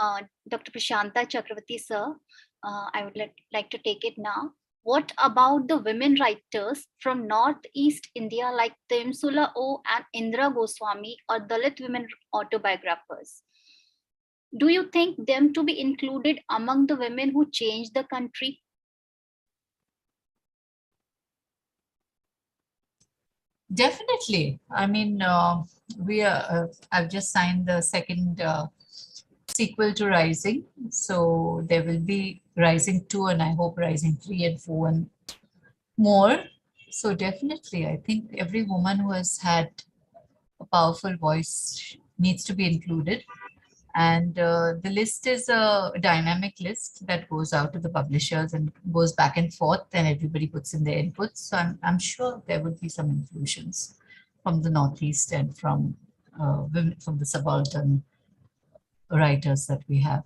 Dr. Prashanta Chakravarti sir. I would like to take it now. What about the women writers from Northeast India like Temsula O and Indra Goswami, or Dalit women autobiographers? Do you think them to be included among the women who changed the country? Definitely. I mean, I've just signed the second sequel to Rising. So there will be Rising 2 and I hope Rising 3 and 4 and more. So definitely, I think every woman who has had a powerful voice needs to be included. And the list is a dynamic list that goes out to the publishers and goes back and forth, and everybody puts in their inputs. So I'm sure there would be some inclusions from the Northeast and from women from the subaltern writers that we have.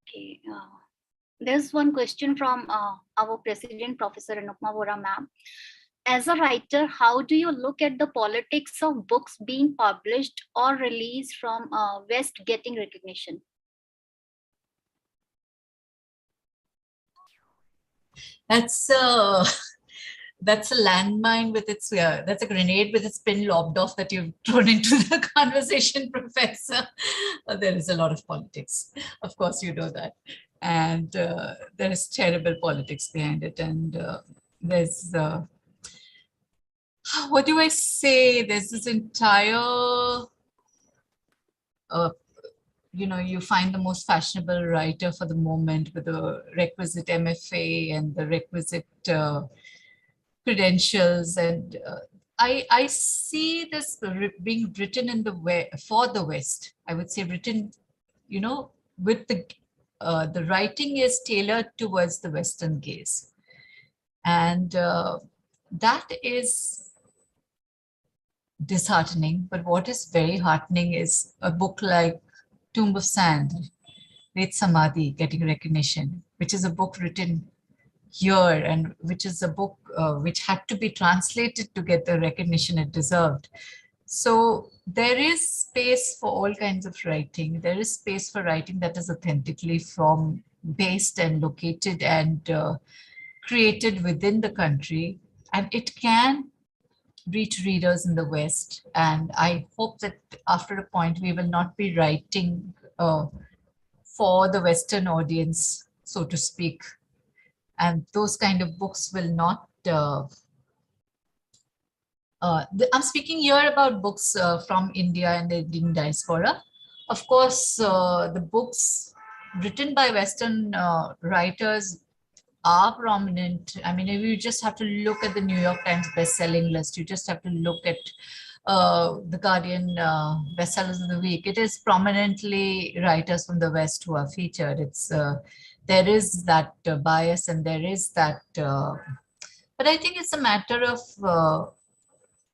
Okay. There's one question from our president, Professor Anupma Vora ma'am. As a writer, how do you look at the politics of books being published or released from West getting recognition? That's a landmine with its, that's a grenade with its pin lobbed off that you've thrown into the conversation, Professor. There is a lot of politics. Of course, you know that. And there is terrible politics behind it. And there's, what do I say? There's this entire, you find the most fashionable writer for the moment with the requisite MFA and the requisite credentials. And I see this being written in for the West. I would say written, with the writing is tailored towards the Western gaze. And that is disheartening. But what is very heartening is a book like Tomb of Sand, Ved Samadhi getting recognition, which is a book written here and which is a book which had to be translated to get the recognition it deserved. So there is space for all kinds of writing. There is space for writing that is authentically based and located and created within the country, and it can reach readers in the West. And I hope that after a point we will not be writing for the Western audience, so to speak. And those kind of books will not, I'm speaking here about books from India and the Indian diaspora. Of course, the books written by Western writers are prominent. I mean, you just have to look at the New York Times best-selling list. You just have to look at the Guardian bestsellers of the week. It is prominently writers from the West who are featured. It's there is that bias and there is that, but I think it's a matter of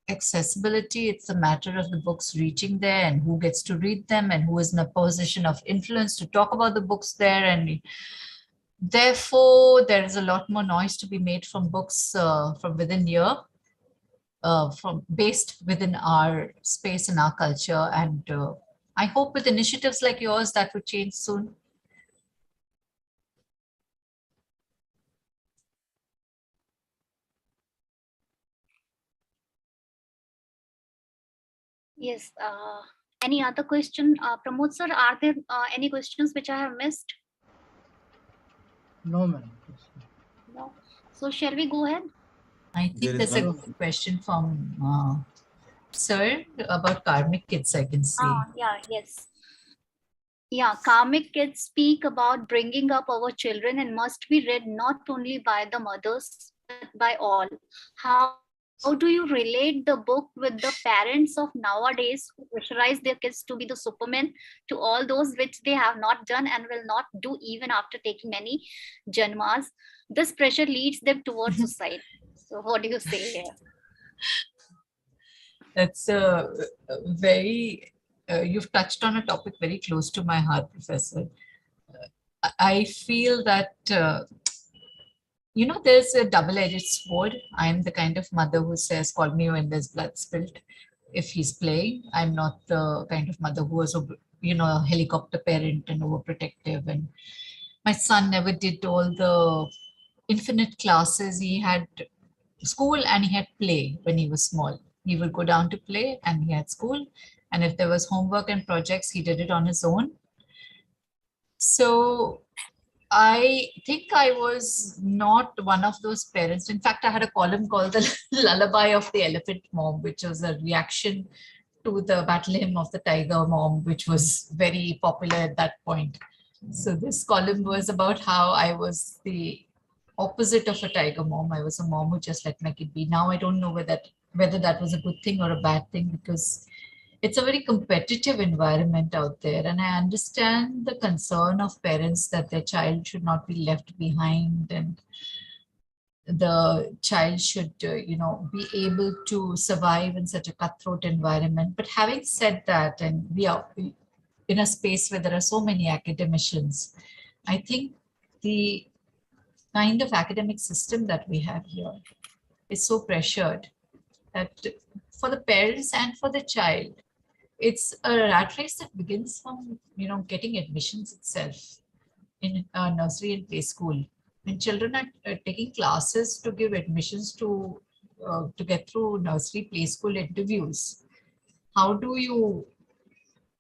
accessibility. It's a matter of the books reaching there and who gets to read them and who is in a position of influence to talk about the books there. And therefore, there is a lot more noise to be made from books from within here, based within our space and our culture. And I hope with initiatives like yours that would change soon. Yes. Any other question? Pramod sir, are there any questions which I have missed? No, ma'am. No. So shall we go ahead? I think There is there's a one. question from Sir about karmic kids, I can see. Yeah, yes. Yeah, karmic kids speak about bringing up our children and must be read not only by the mothers, but by all. How do you relate the book with the parents of nowadays who pressurize their kids to be the supermen, to all those which they have not done and will not do even after taking many janmas? This pressure leads them towards suicide. So what do you say here? That's a very, you've touched on a topic very close to my heart, Professor. I feel that, there's a double-edged sword. I'm the kind of mother who says, call me when there's blood spilled. If he's playing, I'm not the kind of mother who was, a helicopter parent and overprotective. And my son never did all the infinite classes. He had school and he had play when he was small. He would go down to play and he had school. And if there was homework and projects, he did it on his own. So I think I was not one of those parents. In fact, I had a column called The Lullaby of the Elephant Mom, which was a reaction to the Battle Hymn of the Tiger Mom, which was very popular at that point. So this column was about how I was the opposite of a tiger mom. I was a mom who just let my kid be. Now I don't know whether that was a good thing or a bad thing, because it's a very competitive environment out there. And I understand the concern of parents that their child should not be left behind and the child should, be able to survive in such a cutthroat environment. But having said that, and we are in a space where there are so many academicians, I think the kind of academic system that we have here is so pressured that for the parents and for the child, it's a rat race that begins from, getting admissions itself in nursery and play school. When children are taking classes to give admissions to get through nursery play school interviews, how do you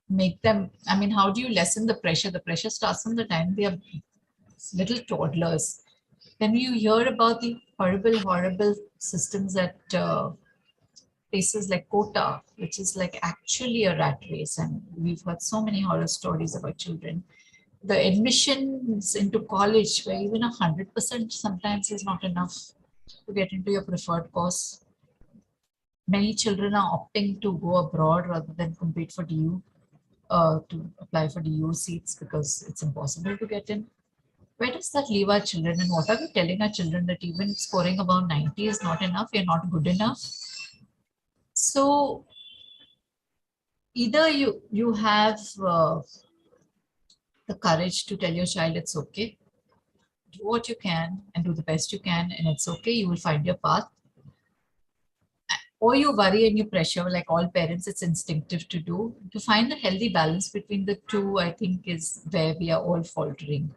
make them, how do you lessen the pressure? The pressure starts from the time they are little toddlers. Then you hear about the horrible systems at places like Kota, which is like actually a rat race. And we've heard so many horror stories about children. The admissions into college, where even 100% sometimes is not enough to get into your preferred course. Many children are opting to go abroad rather than compete for DU, to apply for DU seats, because it's impossible to get in. Where does that leave our children, and what are we telling our children, that even scoring above 90 is not enough, you're not good enough? So either you have the courage to tell your child it's okay, do what you can and do the best you can, and it's okay, you will find your path. Or you worry and you pressure, like all parents, it's instinctive to do. To find the healthy balance between the two, I think, is where we are all faltering.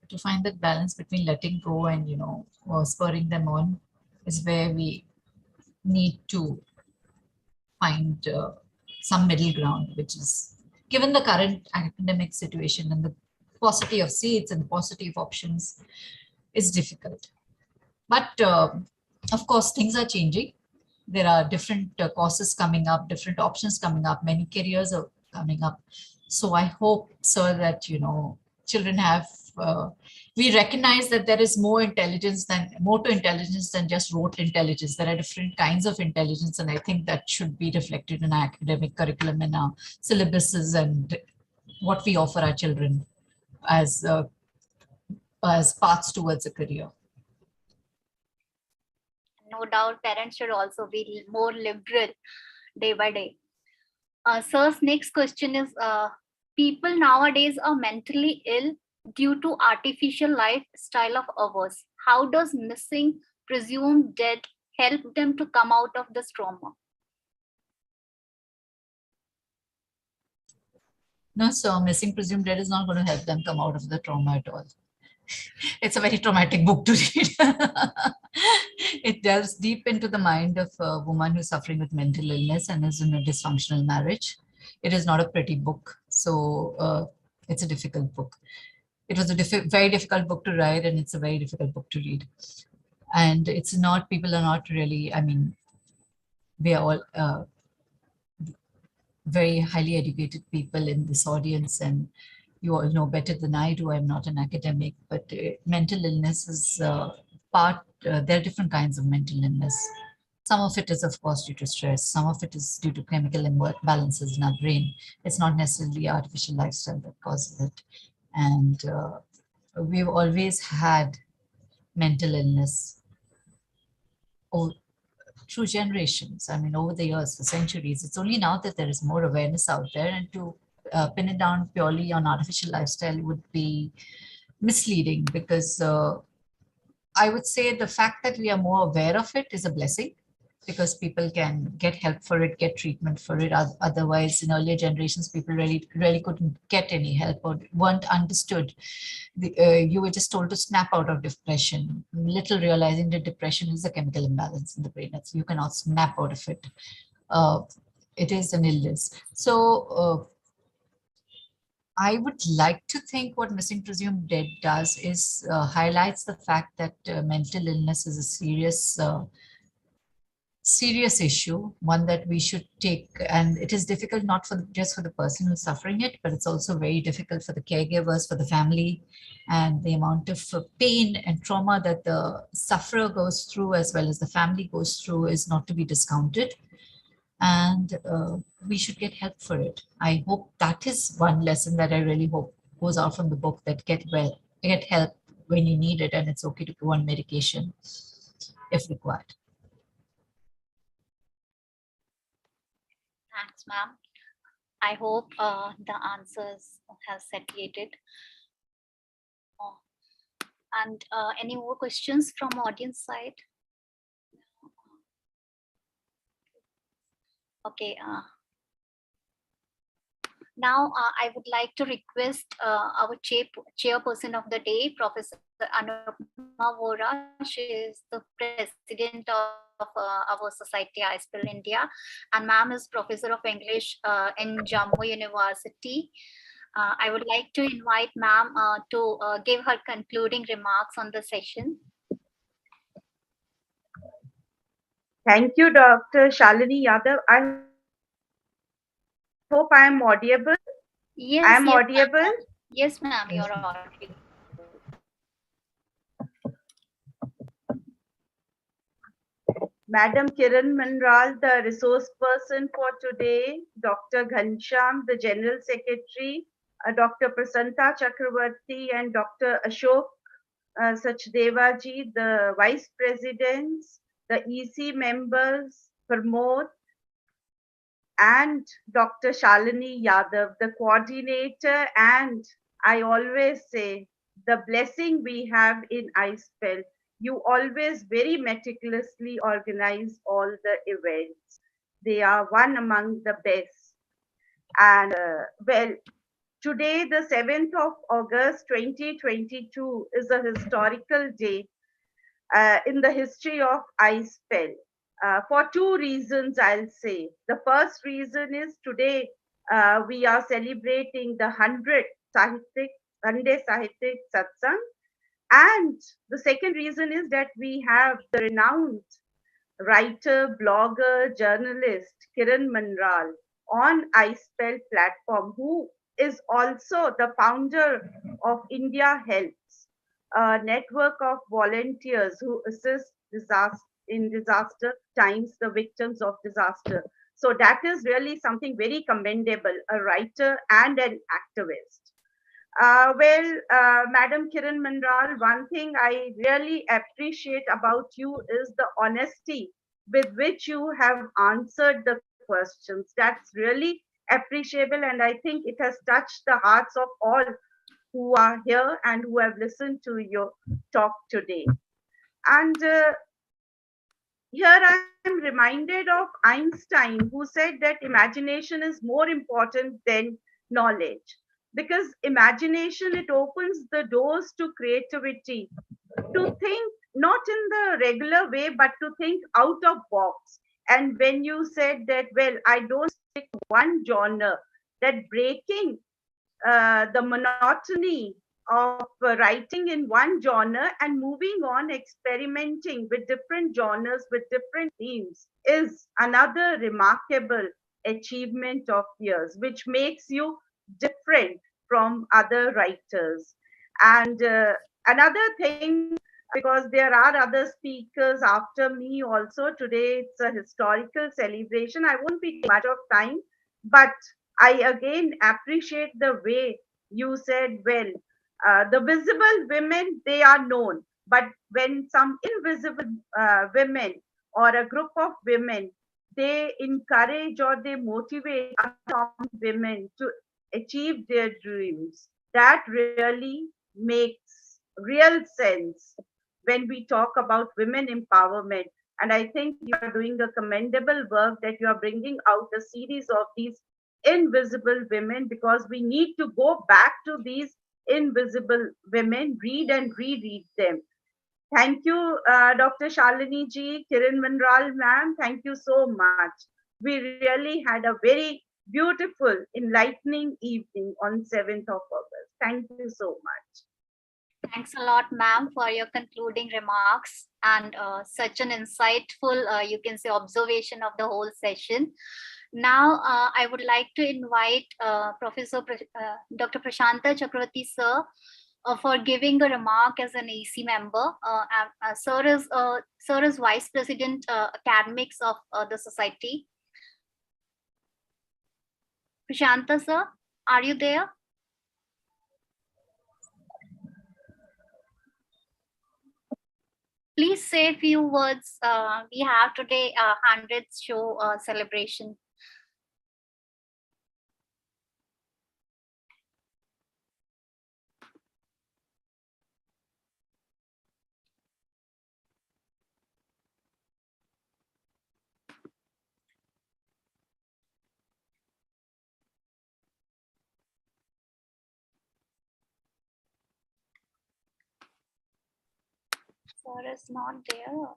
To find that balance between letting go and, or spurring them on, is where we need to find some middle ground, which is, given the current academic situation and the paucity of seats and the paucity of options, is difficult. But of course, things are changing. There are different courses coming up, different options coming up, many careers are coming up. So I hope, sir, that, children have, we recognize that there is more to intelligence than just rote intelligence. There are different kinds of intelligence, and I think that should be reflected in our academic curriculum and our syllabuses and what we offer our children as paths towards a career. No doubt parents should also be more liberal day by day. Sir's next question is, people nowadays are mentally ill due to artificial lifestyle of ours. How does missing, presumed dead help them to come out of this trauma? No, so Missing Presumed Dead is not going to help them come out of the trauma at all. It's a very traumatic book to read. It delves deep into the mind of a woman who's suffering with mental illness and is in a dysfunctional marriage. It is not a pretty book, so it's a difficult book. It was a very difficult book to write, and it's a very difficult book to read. And it's not, people are not really, I mean, we are all very highly educated people in this audience, and you all know better than I do. I'm not an academic, but mental illness is there are different kinds of mental illness. Some of it is, of course, due to stress. Some of it is due to chemical imbalances in our brain. It's not necessarily artificial lifestyle that causes it. And we've always had mental illness through generations. I mean, over the years, for centuries. It's only now that there is more awareness out there, and to pin it down purely on artificial lifestyle would be misleading, because I would say the fact that we are more aware of it is a blessing, because people can get help for it, get treatment for it. Otherwise, in earlier generations, people really couldn't get any help or weren't understood. You were just told to snap out of depression, little realizing that depression is a chemical imbalance in the brain. You cannot snap out of it. It is an illness. So I would like to think what Missing Presumed Dead does is highlights the fact that mental illness is a serious issue, one that we should take, and it is difficult not just for the person who's suffering it, but it's also very difficult for the caregivers, for the family, and the amount of pain and trauma that the sufferer goes through as well as the family goes through is not to be discounted. And we should get help for it. I hope that is one lesson that I really hope goes out from the book, that get help when you need it, and it's okay to go on medication if required. Thanks, ma'am. I hope the answers have satiated. And any more questions from audience side? Okay. Now I would like to request our chairperson of the day, Professor Anupama Vora. She is the president of our society, iSPELL India, and ma'am is professor of English in Jammu University. I would like to invite ma'am to give her concluding remarks on the session. Thank you, Dr. Shalini Yadav. I hope I am audible. Yes, I am audible. Yes, ma'am, you're audible. Madam Kiran Manral, the resource person for today, Dr. Ghansham, the General Secretary, Dr. Prasanta Chakravarti, and Dr. Ashok Sachdevaji, the Vice Presidents, the EC members, Pramod, and Dr. Shalini Yadav, the coordinator, and I always say the blessing we have in iSPELL. You always very meticulously organize all the events. They are one among the best. And well, today, the 7th of August 2022 is a historical day in the history of iSPELL. For two reasons, I'll say. The first reason is today we are celebrating the 100th Sunday Sahityik Satsang. And the second reason is that we have the renowned writer, blogger, journalist Kiran Manral on iSPELL platform, who is also the founder of India Helps, a network of volunteers who assist in disaster times, the victims of disaster. So that is really something very commendable, a writer and an activist. Madam Kiran Manral, one thing I really appreciate about you is the honesty with which you have answered the questions. That's really appreciable, and I think it has touched the hearts of all who are here and who have listened to your talk today. And here I am reminded of Einstein, who said that imagination is more important than knowledge, because imagination, it opens the doors to creativity, to think not in the regular way, but to think out of box. And when you said that, well, I don't stick to one genre, that breaking the monotony of writing in one genre and moving on, experimenting with different genres, with different themes, is another remarkable achievement of yours, which makes you different from other writers. And another thing, because there are other speakers after me also, today it's a historical celebration. I won't be taking much of time, but I again appreciate the way you said, well, the visible women, they are known, but when some invisible women or a group of women, they encourage or they motivate other women to achieve their dreams, that really makes real sense when we talk about women empowerment. And I think you are doing a commendable work that you are bringing out a series of these invisible women, because we need to go back to these invisible women, read and reread them. Thank you, Dr. Shalini ji, Kiran Manral ma'am. Thank you so much. We really had a very beautiful, enlightening evening on 7th of August. Thank you so much. Thanks a lot, ma'am, for your concluding remarks and such an insightful, you can say, observation of the whole session. Now, I would like to invite Dr. Prashanta Chakravarti sir for giving a remark as an AC member. Sir is Vice President Academics of the Society. Prashanta sir, are you there? Please say a few words. We have today 100th show celebration. Sir is not there.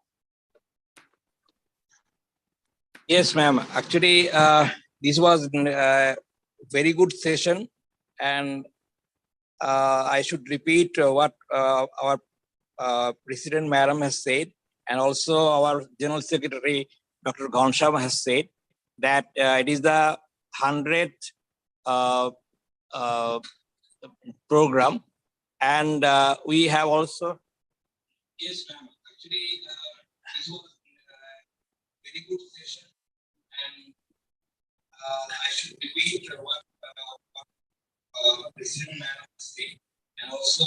Yes, ma'am. Actually, this was a very good session, and I should repeat what our President Madam has said, and also our General Secretary Dr. Ghanshyam has said that it is the 100th program, and we have also. Yes, ma'am. Actually, this was a very good session, and I should repeat what President Madam said, and also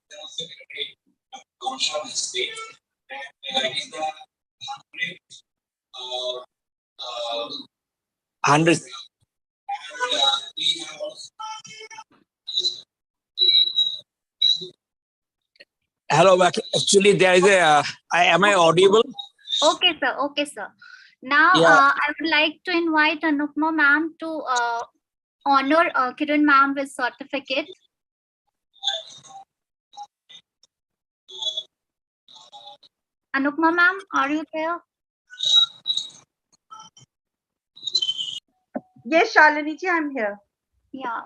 General Secretary Dr. Ghanshyam has said that it is the 100th. And we have also. Hello, actually there is a. Am I audible? Okay, sir. Okay, sir. Now, Yeah. I would like to invite Anupma ma'am to honor Kiran ma'am with certificate. Anupma ma'am, are you there? Yes, Shalini ji, I'm here. Yeah.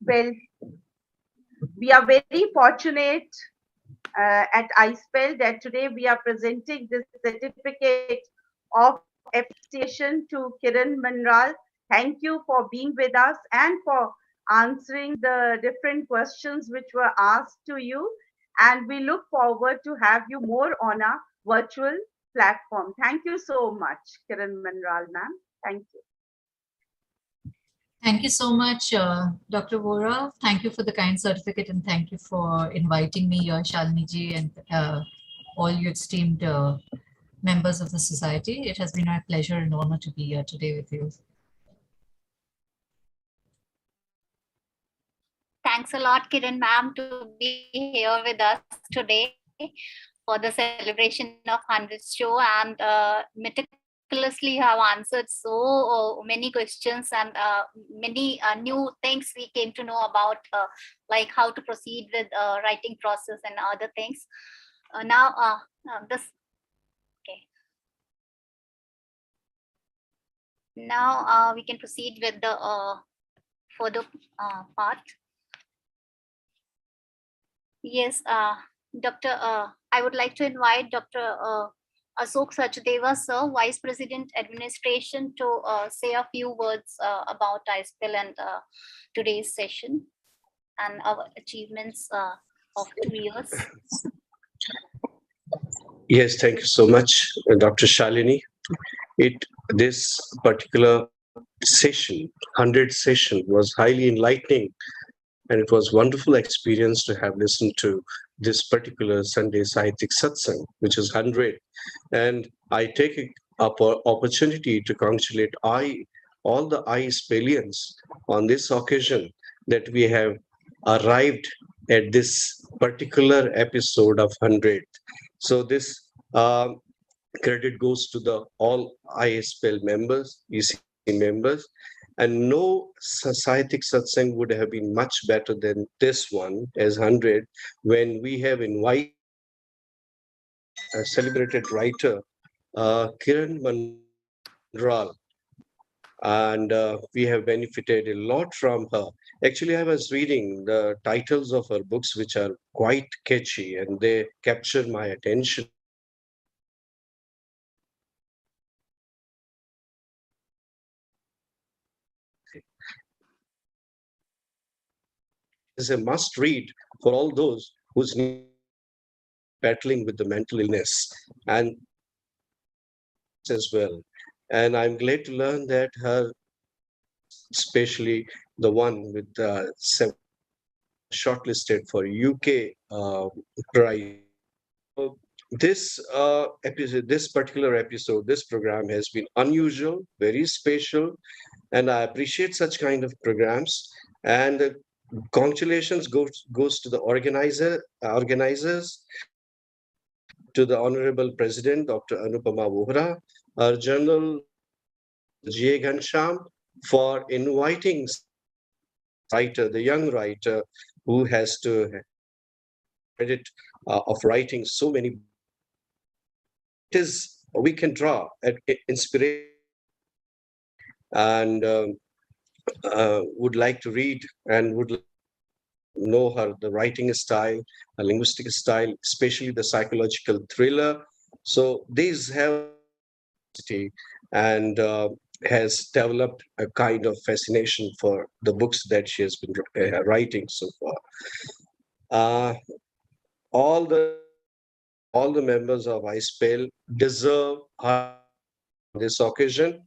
Well, we are very fortunate at iSPELL that today we are presenting this certificate of appreciation to Kiran Manral. Thank you for being with us and for answering the different questions which were asked to you. And we look forward to have you more on our virtual platform. Thank you so much, Kiran Manral ma'am. Thank you. Thank you so much, Dr. Vora. Thank you for the kind certificate, and thank you for inviting me here, Shalini ji, and all your esteemed members of the society. It has been my pleasure and honor to be here today with you. Thanks a lot, Kiran ma'am, to be here with us today for the celebration of 100th show, and meticulously have answered so many questions and many new things we came to know about, like how to proceed with writing process and other things. Now we can proceed with the further part. Yes, Dr. I would like to invite Dr. Ashok Sachdeva, sir, Vice President Administration, to say a few words about iSPELL and today's session and our achievements of 2 years. Yes, thank you so much, Dr. Shalini. This particular session, 100th session, was highly enlightening, and it was wonderful experience to have listened to this particular Sunday Sahityik Satsang, which is 100. And I take an opportunity to congratulate all the iSPELlians on this occasion that we have arrived at this particular episode of 100. So this credit goes to all iSPELL members, EC members, and no Sahityik Satsang would have been much better than this one as 100, when we have invited a celebrated writer, Kiran Manral, and we have benefited a lot from her. Actually, I was reading the titles of her books, which are quite catchy, and they captured my attention. Is a must read for all those who's battling with the mental illness and as well. And I'm glad to learn that her, especially the one with shortlisted for UK prize. This episode, this particular episode, this program has been unusual, very special, and I appreciate such kind of programs. And congratulations goes to the organizers, to the Honorable President, Dr. Anupama Vohra, our General G.A. Ghansham, for inviting the young writer who has to credit of writing so many. We can draw at inspiration, and would like to read and would know the writing style, a linguistic style, especially the psychological thriller. So these have and has developed a kind of fascination for the books that she has been writing so far. All the members of iSPELL deserve this occasion,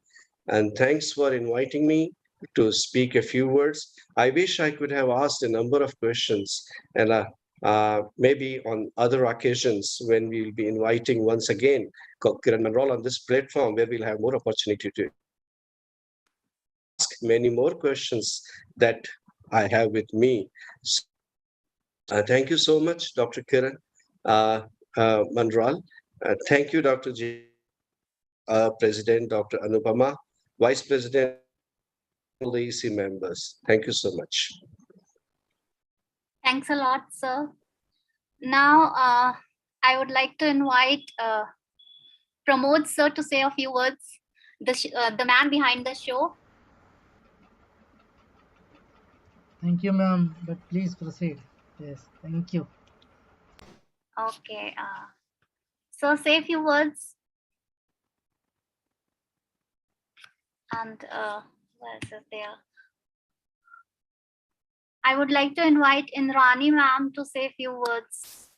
and thanks for inviting me to speak a few words. I wish I could have asked a number of questions, and maybe on other occasions when we'll be inviting once again Kiran Manral on this platform, where we'll have more opportunity to ask many more questions that I have with me. So, thank you so much, Dr. Kiran Manral. Thank you, Dr. G. President, Dr. Anupama, Vice President, all the EC members. Thank you so much. Thanks a lot, sir. Now, I would like to invite Pramod sir to say a few words, the man behind the show. Thank you, ma'am, but please proceed. Yes, thank you. Okay. So say a few words. And where is it there? I would like to invite Indrani ma'am to say a few words.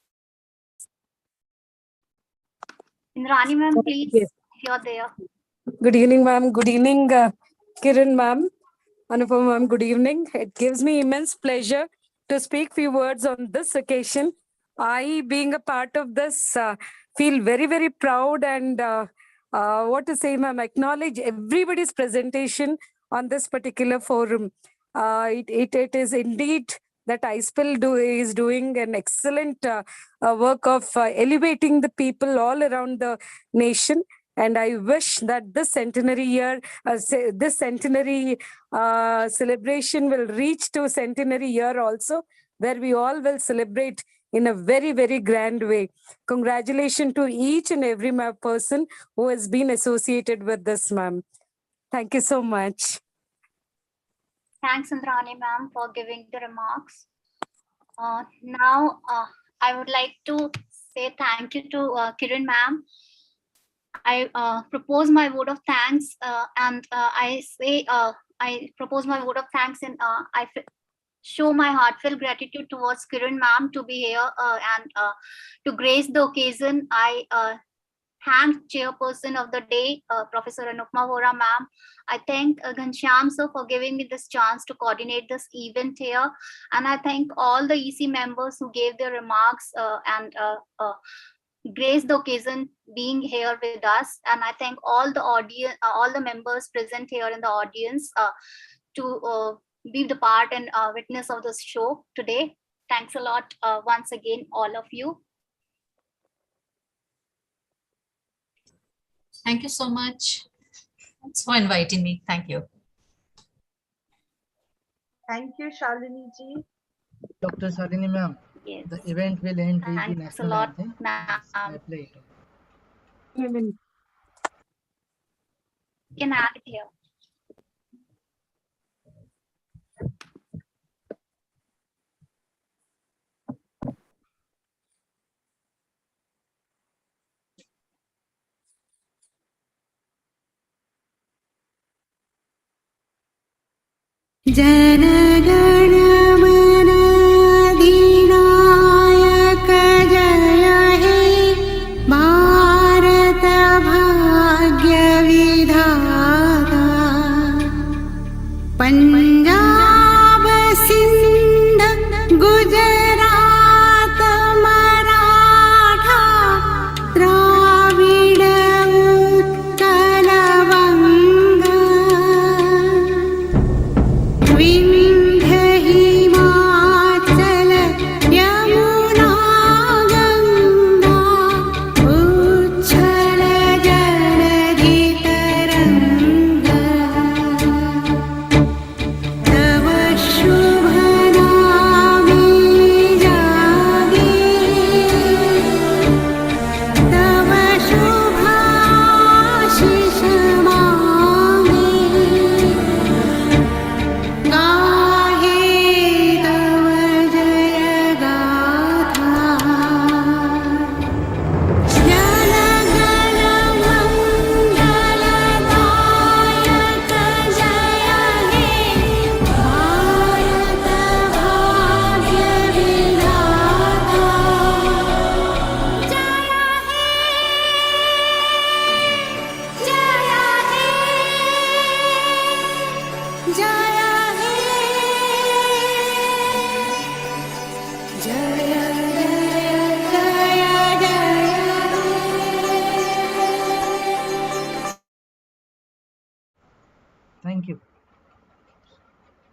Indrani ma'am, please, Yes. if you're there. Good evening, ma'am. Good evening, Kiran ma'am. Anupama ma'am, good evening. It gives me immense pleasure to speak few words on this occasion I, being a part of this, feel very, very proud and what to say, ma'am, acknowledge everybody's presentation on this particular forum. It is indeed that iSPELL is doing an excellent work of elevating the people all around the nation. And I wish that this centenary year, this centenary celebration will reach to centenary year also, where we all will celebrate in a very, very grand way. Congratulations to each and every person who has been associated with this, ma'am. Thank you so much. Thanks, Indrani ma'am, for giving the remarks. Now, I would like to say thank you to Kiran ma'am. I propose my vote of thanks, and I propose my vote of thanks, and I show my heartfelt gratitude towards Kiran ma'am to be here and to grace the occasion. I thank Chairperson of the day, Professor Anupma Vora ma'am. I thank Ghanshyam sir for giving me this chance to coordinate this event here. And I thank all the EC members who gave their remarks and grace the occasion being here with us. And I thank all the audience, all the members present here in the audience to be the part and witness of this show today. Thanks a lot once again, all of you. Thank you so much. Thanks for inviting me. Thank you. Thank you, Shalini ji. Dr. Shalini ma'am, Yes. the event will end with the Thanks a national lot, anthem. ma'am. I play it. You can add it here. Jana Gana Mana अधिनायक जय हे भारत भाग्य विधाता पंजाब सिंध गुजरात मराठा द्राविड उत्कल बंगा विंध्य हिमाचल यमुना गंगा उच्छल जलधि तरंगा तव शुभ नामे जागे तव शुभ आशीष मांगे गाहे तव जय गाथा जनगण मंगलदायक जय हे भारत भाग्य विधाता जय हे जय हे जय हे जय जय Thank you.